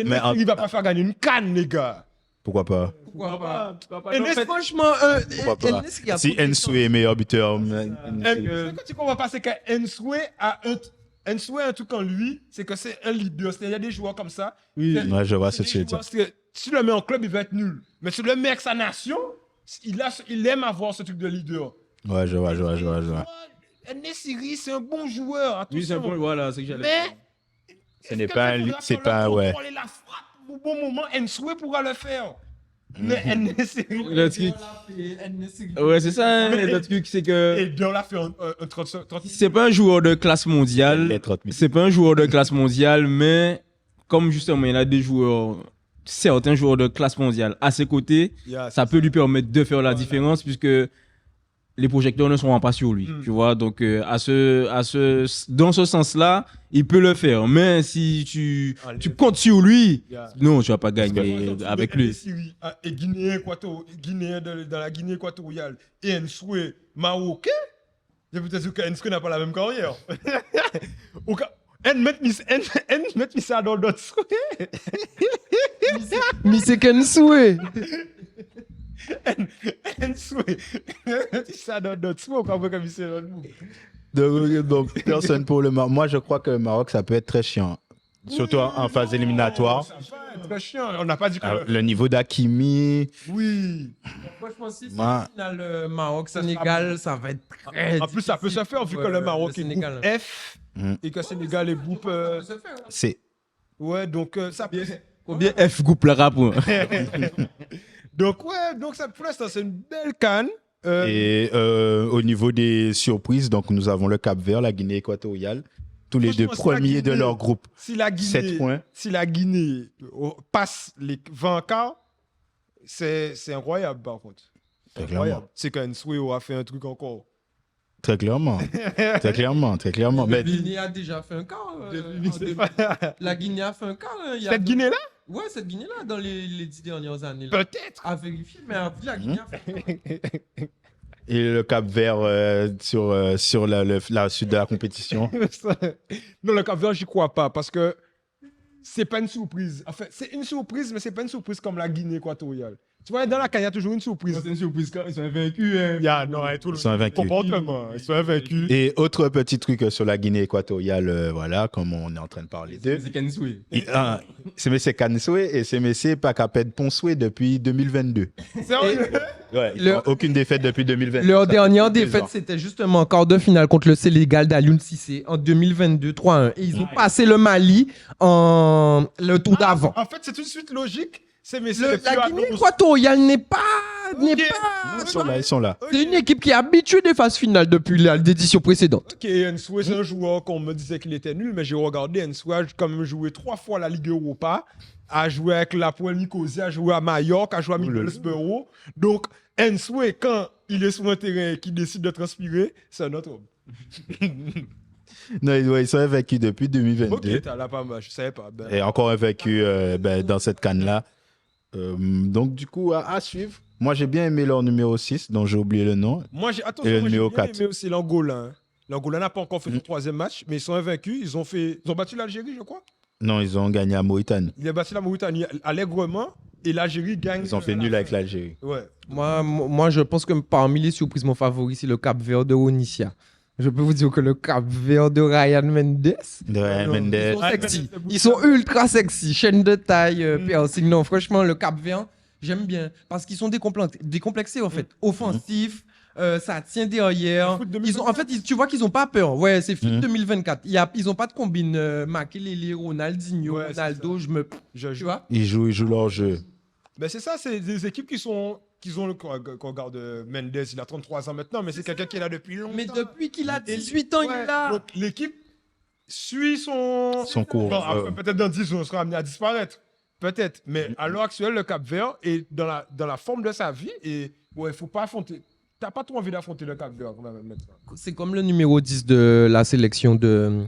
[SPEAKER 1] Mais
[SPEAKER 3] il va pas faire gagner une canne, les gars.
[SPEAKER 1] Pourquoi pas?
[SPEAKER 2] Pourquoi pas?
[SPEAKER 3] Et
[SPEAKER 2] Mais franchement,
[SPEAKER 1] Pourquoi pas? Si Ensou est meilleur buteur.
[SPEAKER 3] Ce que tu comprends pas, c'est que Ensoué a un truc en lui, c'est que c'est un leader. C'est-à-dire, il y a des joueurs comme ça.
[SPEAKER 1] Ouais, je vois ce
[SPEAKER 3] C'est
[SPEAKER 1] que
[SPEAKER 3] des
[SPEAKER 1] tu veux dire.
[SPEAKER 3] joueurs, c'est que si tu le mets en club, il va être nul. Mais si tu le mets avec sa nation, il aime avoir ce truc de leader.
[SPEAKER 1] Ouais, je vois.
[SPEAKER 3] Nesiri, c'est un bon joueur.
[SPEAKER 4] Oui, c'est un
[SPEAKER 3] Attention.
[SPEAKER 4] bon. Voilà, c'est que j'allais.
[SPEAKER 3] Mais.
[SPEAKER 1] Ce n'est
[SPEAKER 3] est-ce
[SPEAKER 1] pas
[SPEAKER 3] que
[SPEAKER 1] un-
[SPEAKER 3] faudra
[SPEAKER 1] c'est
[SPEAKER 3] sur
[SPEAKER 1] pas-
[SPEAKER 3] le
[SPEAKER 1] ouais.
[SPEAKER 3] contrôle et la frappe au bon moment, Ensoué pourra le faire. Mais Nesiri.
[SPEAKER 4] Le truc. Ouais, c'est ça, hein, le truc, c'est que.
[SPEAKER 3] Et Dion l'a fait en 30
[SPEAKER 4] C'est pas un joueur de classe mondiale.
[SPEAKER 1] Les 30 minutes.
[SPEAKER 4] C'est pas un joueur de classe mondiale, mais comme justement il y a des joueurs, certains joueurs de classe mondiale à ses côtés,
[SPEAKER 3] Yeah,
[SPEAKER 4] ça peut lui permettre de faire la différence puisque les projecteurs ne sont pas sur lui, tu vois. Donc dans ce sens-là, il peut le faire. Mais si tu comptes sur lui,
[SPEAKER 3] Yeah.
[SPEAKER 4] non, tu vas pas gagner avec lui.
[SPEAKER 3] Et Guinéen dans la Guinée équatoriale et Nsoué marocain, je peux te dire que Nsoué n'a pas la même carrière. Mettre ça dans d'autres souhaits.
[SPEAKER 2] Mais c'est Kensoué.
[SPEAKER 3] Nsoué. Mettre ça dans d'autres souhaits. On comprend comme c'est dans le monde.
[SPEAKER 1] Donc, personne pour le Maroc. Moi, je crois que le Maroc, ça peut être très chiant. Surtout en phase éliminatoire.
[SPEAKER 3] Ça va être très chiant. On n'a pas dit que.
[SPEAKER 1] Alors, le niveau d'Akimi.
[SPEAKER 3] Oui.
[SPEAKER 2] Franchement, si c'est
[SPEAKER 1] Moi-
[SPEAKER 2] final Maroc-Sénégal, ça va être très
[SPEAKER 3] En plus, ça peut se faire vu que le Maroc est
[SPEAKER 2] Sénégal.
[SPEAKER 3] groupe F et que Sénégal est groupe.
[SPEAKER 1] C'est.
[SPEAKER 3] Ouais, donc ça peut.
[SPEAKER 4] Combien F groupe le rap?
[SPEAKER 3] Donc, ouais, donc ça, pour l'instant, c'est une belle canne.
[SPEAKER 1] Et au niveau des surprises, donc nous avons le Cap-Vert, la Guinée équatoriale, tous les deux
[SPEAKER 3] Franchement, si la
[SPEAKER 1] premiers de
[SPEAKER 3] Guinée-
[SPEAKER 1] leur groupe.
[SPEAKER 3] Si la Guinée,
[SPEAKER 1] 7 points.
[SPEAKER 3] Si la Guinée passe les 20 quarts, c'est incroyable par contre. C'est
[SPEAKER 1] Clairement.
[SPEAKER 3] incroyable. C'est quand Nsoué aura fait un truc encore.
[SPEAKER 1] Très clairement. Très clairement, très clairement.
[SPEAKER 2] La
[SPEAKER 1] Mais
[SPEAKER 2] Guinée a déjà fait un quart. La Guinée a fait un quart. Il y a
[SPEAKER 3] Cette Guinée-là?
[SPEAKER 2] Ouais, cette Guinée-là, dans les 10 dernières années.
[SPEAKER 3] Peut-être.
[SPEAKER 2] À vérifier, mais la Guinée a fait un quart.
[SPEAKER 1] et le Cap Vert sur la suite de la compétition.
[SPEAKER 3] Non, le Cap-Vert, j'y crois pas parce que c'est pas une surprise. Enfin, c'est une surprise, mais c'est pas une surprise comme la Guinée équatoriale. Tu vois, dans la CAN, il y a toujours une surprise.
[SPEAKER 4] C'est une surprise quand ils sont invaincus.
[SPEAKER 3] Non, tout
[SPEAKER 1] Ils sont invaincus.
[SPEAKER 3] comportement. Ils sont invaincus.
[SPEAKER 1] Et autre petit truc sur la Guinée équatoriale, voilà, comme on est en train de parler d'eux.
[SPEAKER 4] C'est Kensui.
[SPEAKER 1] C'est M. Kansoué et c'est M. Pakaped Ponsoué depuis 2022.
[SPEAKER 3] Sérieux?
[SPEAKER 1] Ouais, ils ont aucune défaite depuis 2022.
[SPEAKER 2] Leur dernière
[SPEAKER 1] Ça fait
[SPEAKER 2] défaite,
[SPEAKER 1] plaisir.
[SPEAKER 2] c'était justement en quart de finale contre le Sénégal d'Alioune Cissé en 2022, 3-1. Et ils ont passé le Mali en le tour d'avant.
[SPEAKER 3] En fait, c'est tout de suite logique. C'est Messi.
[SPEAKER 2] La Guinée équatoriale n'est pas.
[SPEAKER 3] Ok.
[SPEAKER 1] Ils sont là.
[SPEAKER 2] C'est une équipe qui est habituée des phases finales depuis l'édition précédente.
[SPEAKER 3] Ok, Ensoué, c'est un joueur qu'on me disait qu'il était nul, mais j'ai regardé Ensoué a quand même joué 3 fois à la Ligue Europa, a joué avec la Pointe Nicosia, a joué à Majorque, a joué à Middlesbrough. Donc, Ensoué, quand il est sur un terrain et qu'il décide de transpirer, c'est un autre homme.
[SPEAKER 1] Non, ils sont invaincus depuis 2022.
[SPEAKER 3] Ok, t'as là pas mal, je savais pas.
[SPEAKER 1] Et encore invaincus dans cette canne-là. Donc, du coup, à suivre. Moi, j'ai bien aimé leur numéro 6, dont j'ai oublié le nom.
[SPEAKER 3] Moi,
[SPEAKER 1] Et le
[SPEAKER 3] attention, moi, j'ai
[SPEAKER 1] numéro
[SPEAKER 3] bien
[SPEAKER 1] 4.
[SPEAKER 3] aimé aussi l'Angola. Hein. L'Angola n'a pas encore fait son 3e match, mais ils sont invaincus. Ils ont battu l'Algérie, je crois.
[SPEAKER 1] Non, ils ont gagné à Mauritanie.
[SPEAKER 3] Ils ont battu la Mauritanie allègrement et l'Algérie gagne.
[SPEAKER 1] Ils ont fait nul avec l'Algérie.
[SPEAKER 3] Ouais.
[SPEAKER 2] Moi, je pense que parmi les surprises, mon favori, c'est le Cap Vert de Onicia. Je peux vous dire que le Cap Vert de Ryan Mendes.
[SPEAKER 1] De Ryan Mendes.
[SPEAKER 2] Ils sont sexy. Ils sont ultra sexy. Chaîne de taille, piercing. Non, franchement, le Cap Vert, j'aime bien. Parce qu'ils sont décomplexés, en fait. Offensifs. Ça tient derrière.
[SPEAKER 3] Foot
[SPEAKER 2] Ils ont, en fait, tu vois qu'ils n'ont pas peur. Ouais, c'est foot 2024. Ils n'ont pas de combine Makelele, Ronaldinho,
[SPEAKER 3] Ouais, c'est
[SPEAKER 2] Ronaldo. Tu vois?
[SPEAKER 1] Ils jouent leur jeu.
[SPEAKER 3] Ben c'est ça, c'est des équipes qui ont le qu'on regarde Mendes, il a 33 ans maintenant, mais c'est quelqu'un qui est là depuis longtemps.
[SPEAKER 2] Mais depuis qu'il a 18 ans, il est là.
[SPEAKER 3] Donc l'équipe suit son
[SPEAKER 1] cours.
[SPEAKER 3] Bon, après, peut-être dans 10 ans, on sera amené à disparaître. Peut-être. Mais à l'heure actuelle, le Cap-Vert est dans la forme de sa vie et ouais, il faut pas affronter. T'as pas trop envie d'affronter le Cap-Vert quand même maintenant.
[SPEAKER 2] C'est comme le numéro 10 de la sélection de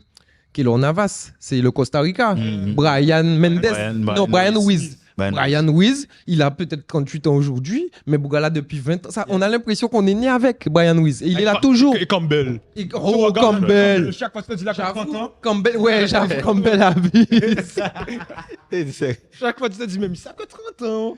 [SPEAKER 2] Keylor Navas. C'est le Costa Rica. Brian Mendes. Brian Wiz. Brian Wiz, il a peut-être 38 ans aujourd'hui, mais Bougala depuis 20 ans. On a l'impression qu'on est né avec Brian Wiz. Et il est là toujours.
[SPEAKER 3] Et Campbell.
[SPEAKER 2] Campbell.
[SPEAKER 3] Chaque fois que tu dis là, 30 ans.
[SPEAKER 2] Campbell, ouais, j'avoue, Campbell a vu.
[SPEAKER 3] Chaque fois que tu te dis, même ça que 30 ans.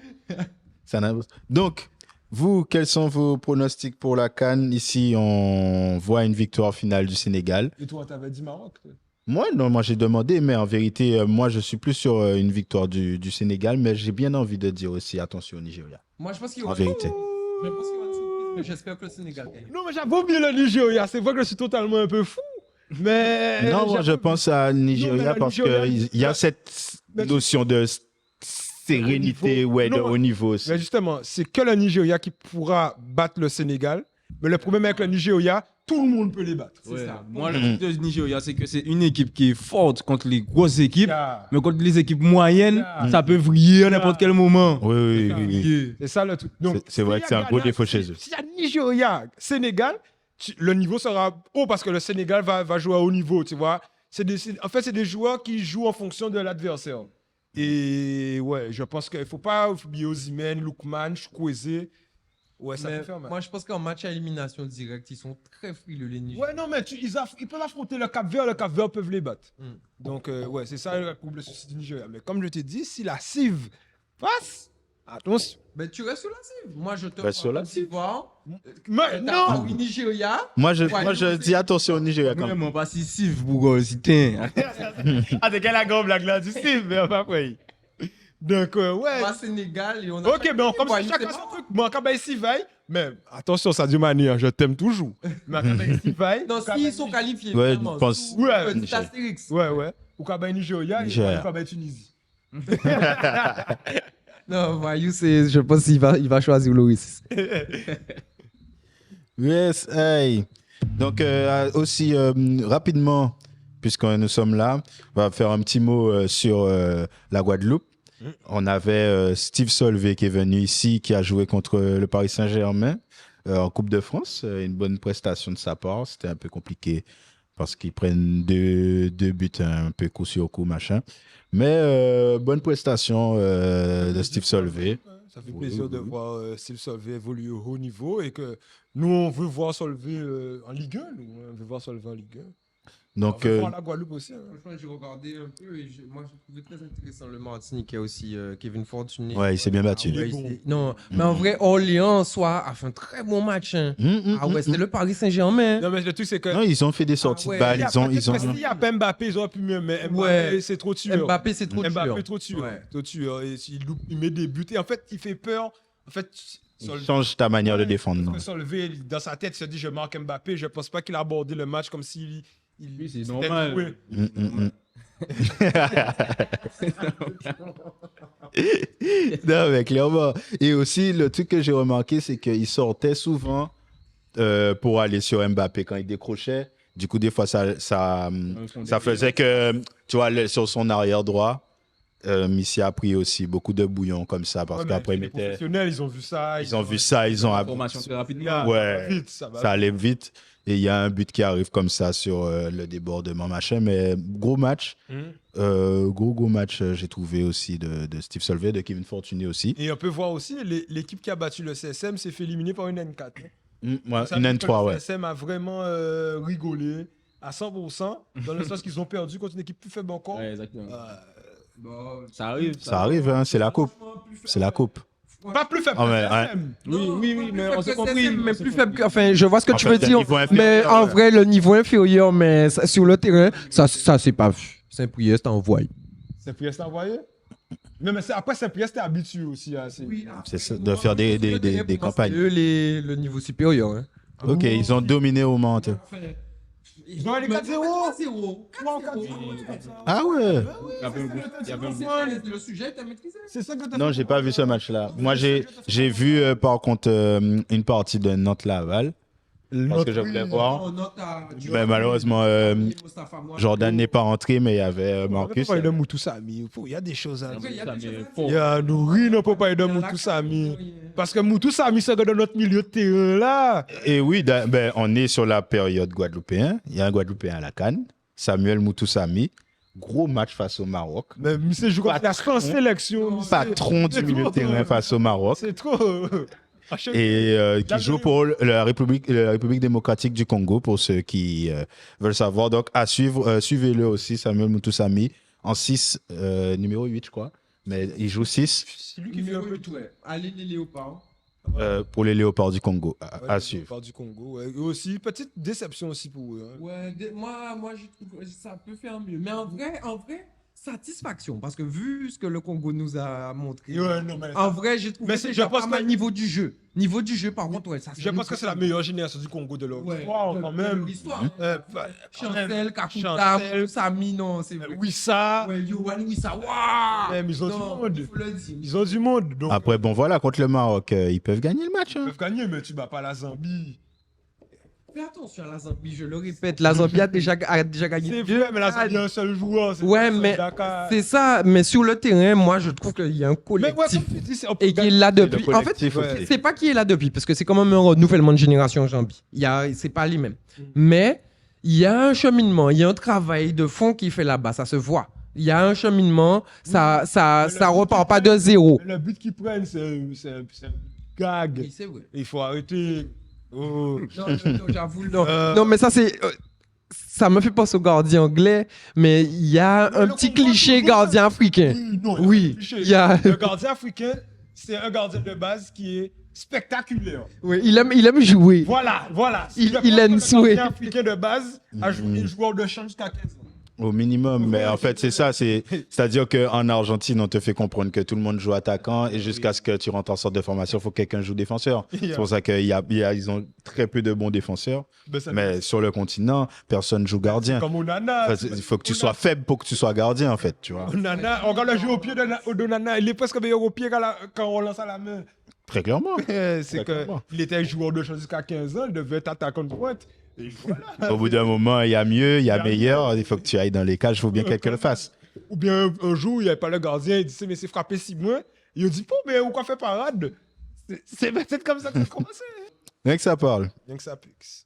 [SPEAKER 1] Donc, vous, quels sont vos pronostics pour la CAN? Ici, on voit une victoire finale du Sénégal.
[SPEAKER 3] Et toi, t'avais dit Maroc, toi.
[SPEAKER 1] Moi j'ai demandé, mais en vérité, moi je suis plus sur une victoire du Sénégal, mais j'ai bien envie de dire aussi attention au Nigeria.
[SPEAKER 2] Moi je pense qu'il y
[SPEAKER 1] En
[SPEAKER 2] aura
[SPEAKER 1] vérité.
[SPEAKER 2] Je pense qu'il y aura une surprise, mais j'espère que le Sénégal gagne.
[SPEAKER 3] Non, mais j'avais oublié le Nigeria. C'est vrai que je suis totalement un peu fou. Mais.
[SPEAKER 1] Non, moi je pense à Nigeria
[SPEAKER 3] Non, mais
[SPEAKER 1] parce
[SPEAKER 3] Nigeria,
[SPEAKER 1] qu'il y a cette notion de sérénité,
[SPEAKER 3] haut niveau.
[SPEAKER 1] de
[SPEAKER 3] Non,
[SPEAKER 1] haut niveau aussi.
[SPEAKER 3] Mais justement, c'est que le Nigeria qui pourra battre le Sénégal. Mais le problème avec le Nigeria, tout le monde peut les battre.
[SPEAKER 4] C'est ça. Moi, le truc de Nigeria, c'est que c'est une équipe qui est forte contre les grosses équipes, mais contre les équipes moyennes, ça peut vriller à n'importe quel moment.
[SPEAKER 1] Oui.
[SPEAKER 3] C'est ça le truc. Donc,
[SPEAKER 1] C'est vrai que c'est un gros défaut chez eux.
[SPEAKER 3] S'il y a Nigeria, Sénégal, le niveau sera haut parce que le Sénégal va jouer à haut niveau, tu vois. En fait, c'est des joueurs qui jouent en fonction de l'adversaire. Et ouais, je pense qu'il ne faut pas oublier Osimhen, Lookman, Chukwueze. Ouais, ça peut faire mal.
[SPEAKER 2] Moi, je pense qu'en match à élimination directe, ils sont très frileux, les Nigériens.
[SPEAKER 3] Ouais, non, mais ils peuvent affronter le Cap-Vert peuvent les battre. Donc, ouais, c'est ça le souci du Nigeria. Mais comme je t'ai dit, si la cive passe, attention.
[SPEAKER 2] Mais tu restes sur la cive. Moi, je te
[SPEAKER 1] Reste sur la
[SPEAKER 2] cive.
[SPEAKER 3] Non!
[SPEAKER 2] Nigeria.
[SPEAKER 1] Moi je dis attention au Nigeria quand même.
[SPEAKER 4] Vraiment pas si Sif, Bougol, si t'es.
[SPEAKER 3] Ah, c'est quelle la grande blague là du cive, mais enfin, ouais. Donc, ouais.
[SPEAKER 2] Moi, Sénégal, et on a.
[SPEAKER 3] Ok, mais comme ça, chacun son truc. Moi, quand ici vaille, mais attention, ça dit manière, je t'aime toujours. Mais quand ici vaille.
[SPEAKER 2] Non, s'ils sont qualifiés,
[SPEAKER 1] Ouais,
[SPEAKER 2] vraiment,
[SPEAKER 1] je pense.
[SPEAKER 3] Ouais,
[SPEAKER 2] petit Astérix.
[SPEAKER 3] ouais. Ou quand Nigeria, et quand Tunisie.
[SPEAKER 2] Non, Voyou, je pense qu'il va choisir Loris.
[SPEAKER 1] Yes, hey. Donc, aussi, rapidement, puisque nous sommes là, on va faire un petit mot sur la Guadeloupe. On avait Steve Solvay qui est venu ici, qui a joué contre le Paris Saint-Germain. en Coupe de France. Une bonne prestation de sa part. C'était un peu compliqué parce qu'ils prennent deux buts un peu coup sur coup, machin. Mais bonne prestation de Steve Solvay.
[SPEAKER 3] Ça fait plaisir de voir Steve Solvay évoluer au haut niveau et que nous, on veut voir Solvay en Ligue 1. On veut voir Solvay en Ligue 1.
[SPEAKER 1] Donc,
[SPEAKER 3] on veut voir la Guadeloupe aussi. Hein.
[SPEAKER 2] Franchement, j'ai regardé un peu et moi, je trouvais très intéressant le Martiniquais aussi, Kevin Fortuné.
[SPEAKER 1] ouais, il s'est bien battu.
[SPEAKER 3] Il est
[SPEAKER 2] Ouais,
[SPEAKER 3] bon.
[SPEAKER 2] Non, mais en vrai, Orléans, en soi, a fait un très bon match. Hein. Ah ouais, c'était le Paris Saint-Germain.
[SPEAKER 3] Non, mais le truc, c'est que.
[SPEAKER 1] Non, ils ont fait des sorties
[SPEAKER 2] ouais.
[SPEAKER 1] de balles.
[SPEAKER 3] Il y a pas Mbappé, ils auraient pu mieux, mais Mbappé,
[SPEAKER 2] Ouais.
[SPEAKER 3] c'est trop tueur.
[SPEAKER 2] Mbappé, c'est trop
[SPEAKER 3] Mbappé,
[SPEAKER 2] tueur.
[SPEAKER 3] trop tueur.
[SPEAKER 2] Ouais.
[SPEAKER 3] Trop tueur. Et il met des buts. Et en fait, il fait peur. En fait,
[SPEAKER 1] Change ta manière de défendre. Non.
[SPEAKER 3] Solvay, dans sa tête, il se dit je marque Mbappé. Je pense pas qu'il a abordé le match comme s'il.
[SPEAKER 4] Oui, c'est
[SPEAKER 3] c'était
[SPEAKER 4] normal.
[SPEAKER 3] joué.
[SPEAKER 1] Non, mais clairement. Et aussi, le truc que j'ai remarqué, c'est qu'il sortait souvent pour aller sur Mbappé quand il décrochait. Du coup, des fois, ça faisait que, tu vois, sur son arrière droit, Missy a pris aussi beaucoup de bouillon comme ça parce
[SPEAKER 3] Ouais,
[SPEAKER 1] qu'après,
[SPEAKER 3] mais
[SPEAKER 1] il
[SPEAKER 3] les
[SPEAKER 1] mettait.
[SPEAKER 3] professionnels, ils ont vu ça.
[SPEAKER 1] Ils ont vu ça, ils ont.
[SPEAKER 4] Formation très rapidement.
[SPEAKER 3] Ça
[SPEAKER 1] Ouais,
[SPEAKER 3] va vite, ça va
[SPEAKER 1] ça allait vite. Et il y a un but qui arrive comme ça sur le débordement, machin. Mais gros match. Gros match, j'ai trouvé aussi de Steve Solvay, de Kevin Fortuné aussi.
[SPEAKER 3] Et on peut voir aussi, l'équipe qui a battu le CSM s'est fait éliminer par une N4. hein.
[SPEAKER 1] Ouais,
[SPEAKER 3] Ça
[SPEAKER 1] une
[SPEAKER 3] veut dire que
[SPEAKER 1] N3,
[SPEAKER 3] le
[SPEAKER 1] ouais.
[SPEAKER 3] CSM a vraiment rigolé à 100%, dans le sens qu'ils ont perdu contre une équipe plus faible encore.
[SPEAKER 4] Ouais, exactement.
[SPEAKER 3] Euh,
[SPEAKER 4] Ça arrive.
[SPEAKER 1] Ça arrive, hein, c'est la coupe. C'est la coupe.
[SPEAKER 3] pas plus faible
[SPEAKER 1] Ah,
[SPEAKER 3] que
[SPEAKER 1] mais,
[SPEAKER 3] le
[SPEAKER 1] ouais.
[SPEAKER 3] CSM.
[SPEAKER 4] Oui, mais on s'est compris.
[SPEAKER 2] Mais plus faible que. Enfin, je vois ce que
[SPEAKER 1] En
[SPEAKER 2] tu
[SPEAKER 1] fait,
[SPEAKER 2] veux
[SPEAKER 1] le
[SPEAKER 2] dire.
[SPEAKER 1] niveau inférieur,
[SPEAKER 2] Mais en
[SPEAKER 1] ouais.
[SPEAKER 2] vrai, le niveau inférieur, mais sur le terrain, ça c'est pas vu. Saint-Priest envoyé.
[SPEAKER 3] Saint-Priest t'a envoyé? Non, mais après, Saint-Priest t'es habitué aussi. Hein,
[SPEAKER 1] C'est ça, de faire des campagnes.
[SPEAKER 2] Eux, le niveau supérieur. Hein.
[SPEAKER 1] Ok, ils ont dominé au Mans.
[SPEAKER 3] Ils ont allé 4-0.
[SPEAKER 1] Ah ouais.
[SPEAKER 2] Le sujet était maîtrisé.
[SPEAKER 3] C'est ça que t'as
[SPEAKER 1] Non,
[SPEAKER 3] fait.
[SPEAKER 1] j'ai pas vu ce match-là. Moi, j'ai vu par contre une partie de Nantes-Laval. Parce que je voulais voir. Mais malheureusement, Jordan n'est pas rentré, mais il y avait
[SPEAKER 3] On peut
[SPEAKER 1] Marcus.
[SPEAKER 3] parler de Moutou Sami. Il y a des choses à dire.
[SPEAKER 4] Il
[SPEAKER 3] Il y a Nourri, on peut parler de Moutou Sami. Parce que Moutou Sami, c'est dans notre milieu de terrain là.
[SPEAKER 1] Et oui, ben, on est sur la période guadeloupéenne. Il y a un Guadeloupéen à la Cannes, Samuel Moutoussamy. Gros match face au Maroc.
[SPEAKER 3] Mais monsieur joue comme la France sélection.
[SPEAKER 1] Patron du milieu de terrain face au Maroc.
[SPEAKER 3] C'est trop.
[SPEAKER 1] Et qui joue pour la République démocratique du Congo, pour ceux qui veulent savoir. Donc, à suivre, suivez-le aussi, Samuel Moutoussamy, en 6, numéro 8, je crois. Mais il joue 6
[SPEAKER 3] C'est lui qui fait un peu tout.
[SPEAKER 2] Allez, les léopards.
[SPEAKER 1] pour les Léopards du Congo. À
[SPEAKER 3] Ouais,
[SPEAKER 1] suivre.
[SPEAKER 3] Part du Congo. Ouais. Et aussi, petite déception aussi pour eux. Hein.
[SPEAKER 2] Ouais, moi je trouve que ça peut faire mieux. Mais en vrai, satisfaction. Parce que vu ce que le Congo nous a montré,
[SPEAKER 3] Ouais, non, mais
[SPEAKER 2] en vrai, j'ai trouvé
[SPEAKER 3] Mais
[SPEAKER 2] que
[SPEAKER 3] c'est-
[SPEAKER 2] c'est
[SPEAKER 3] je pense
[SPEAKER 2] pas mal
[SPEAKER 3] que-
[SPEAKER 2] niveau du jeu. Niveau du jeu, par contre, ouais, ça
[SPEAKER 3] je pense que c'est la meilleure génération du Congo de leur histoire, quand même.
[SPEAKER 2] L'histoire.
[SPEAKER 3] Chancel,
[SPEAKER 2] Chancel, Kakuta,
[SPEAKER 3] Chancel,
[SPEAKER 2] Sami, non, c'est vrai.
[SPEAKER 3] Wissa.
[SPEAKER 2] Ouais, Yohan Wissa, waouh!
[SPEAKER 3] Même, ils ont du
[SPEAKER 2] Non,
[SPEAKER 3] monde.
[SPEAKER 2] il faut le dire.
[SPEAKER 3] Ils ont du monde. Donc,
[SPEAKER 1] Après, bon, voilà, contre le Maroc, ils peuvent gagner le match.
[SPEAKER 3] ils
[SPEAKER 1] Hein.
[SPEAKER 3] peuvent gagner, mais tu bats pas la Zambie.
[SPEAKER 2] Fais attention à la Zambie, je le répète, la Zambie a déjà gagné.
[SPEAKER 3] C'est vrai, mais la Zambie a un seul joueur. c'est
[SPEAKER 2] Ouais,
[SPEAKER 3] le
[SPEAKER 2] mais
[SPEAKER 3] Dakar.
[SPEAKER 2] c'est ça, mais sur le terrain, moi je trouve qu'il y a un
[SPEAKER 3] Mais ouais,
[SPEAKER 2] collectif.
[SPEAKER 3] comme tu dis, c'est
[SPEAKER 2] Et qui est là depuis. En fait,
[SPEAKER 1] collectif
[SPEAKER 3] aussi.
[SPEAKER 2] c'est pas qui est là depuis, parce que c'est quand même un renouvellement de génération en Zambie. C'est pas les mêmes. Mais il y a un cheminement, il y a un travail de fond qui fait là-bas, ça se voit. Il y a un cheminement, ça repart pas de zéro.
[SPEAKER 3] Le but qu'ils prennent, c'est un gag.
[SPEAKER 2] Oui, c'est vrai.
[SPEAKER 3] Il faut arrêter. Oh.
[SPEAKER 2] Non, j'avoue, non. Non, mais ça, c'est. Ça me fait penser au gardien anglais, mais il y a un
[SPEAKER 3] le
[SPEAKER 2] petit
[SPEAKER 3] Congo,
[SPEAKER 2] cliché
[SPEAKER 3] toujours,
[SPEAKER 2] gardien africain.
[SPEAKER 3] Oui, non,
[SPEAKER 2] Oui, il y a.
[SPEAKER 3] Le gardien africain, c'est un gardien de base qui est spectaculaire.
[SPEAKER 2] Oui, il aime jouer.
[SPEAKER 3] Voilà.
[SPEAKER 2] Il
[SPEAKER 3] Je pense
[SPEAKER 2] aime
[SPEAKER 3] que le
[SPEAKER 2] souhait.
[SPEAKER 3] gardien africain de base a joué joueur de champ jusqu'à 15 ans.
[SPEAKER 1] Au minimum, mais en fait, c'est ça. C'est-à-dire qu'en Argentine, on te fait comprendre que tout le monde joue attaquant et jusqu'à ce que tu rentres en sorte de formation, il faut que quelqu'un joue défenseur. C'est pour ça qu'ils ont très peu de bons défenseurs. Mais sur le continent, personne joue gardien.
[SPEAKER 3] Comme Onana.
[SPEAKER 1] Il faut que tu sois faible pour que tu sois gardien, en fait, tu vois.
[SPEAKER 3] Onana, on regarde le jeu au pied d'Onana. Il est presque meilleur au pied quand on lance à la main.
[SPEAKER 1] Très clairement.
[SPEAKER 3] C'est
[SPEAKER 1] clairement.
[SPEAKER 3] qu'il était joueur de champ jusqu'à 15 ans. Il devait être attaquant de pointe. Et voilà.
[SPEAKER 1] Au bout d'un moment, il y a mieux, il y a meilleur. Il faut que tu ailles dans les cages, il faut bien que quelqu'un le fasse.
[SPEAKER 3] Ou bien un jour, il n'y avait pas le gardien, il disait, mais c'est frappé 6 mois. Il a dit, mais pourquoi fait parade? C'est peut-être comme ça que ça a commencé.
[SPEAKER 1] Rien que ça parle.
[SPEAKER 3] Rien que ça pique.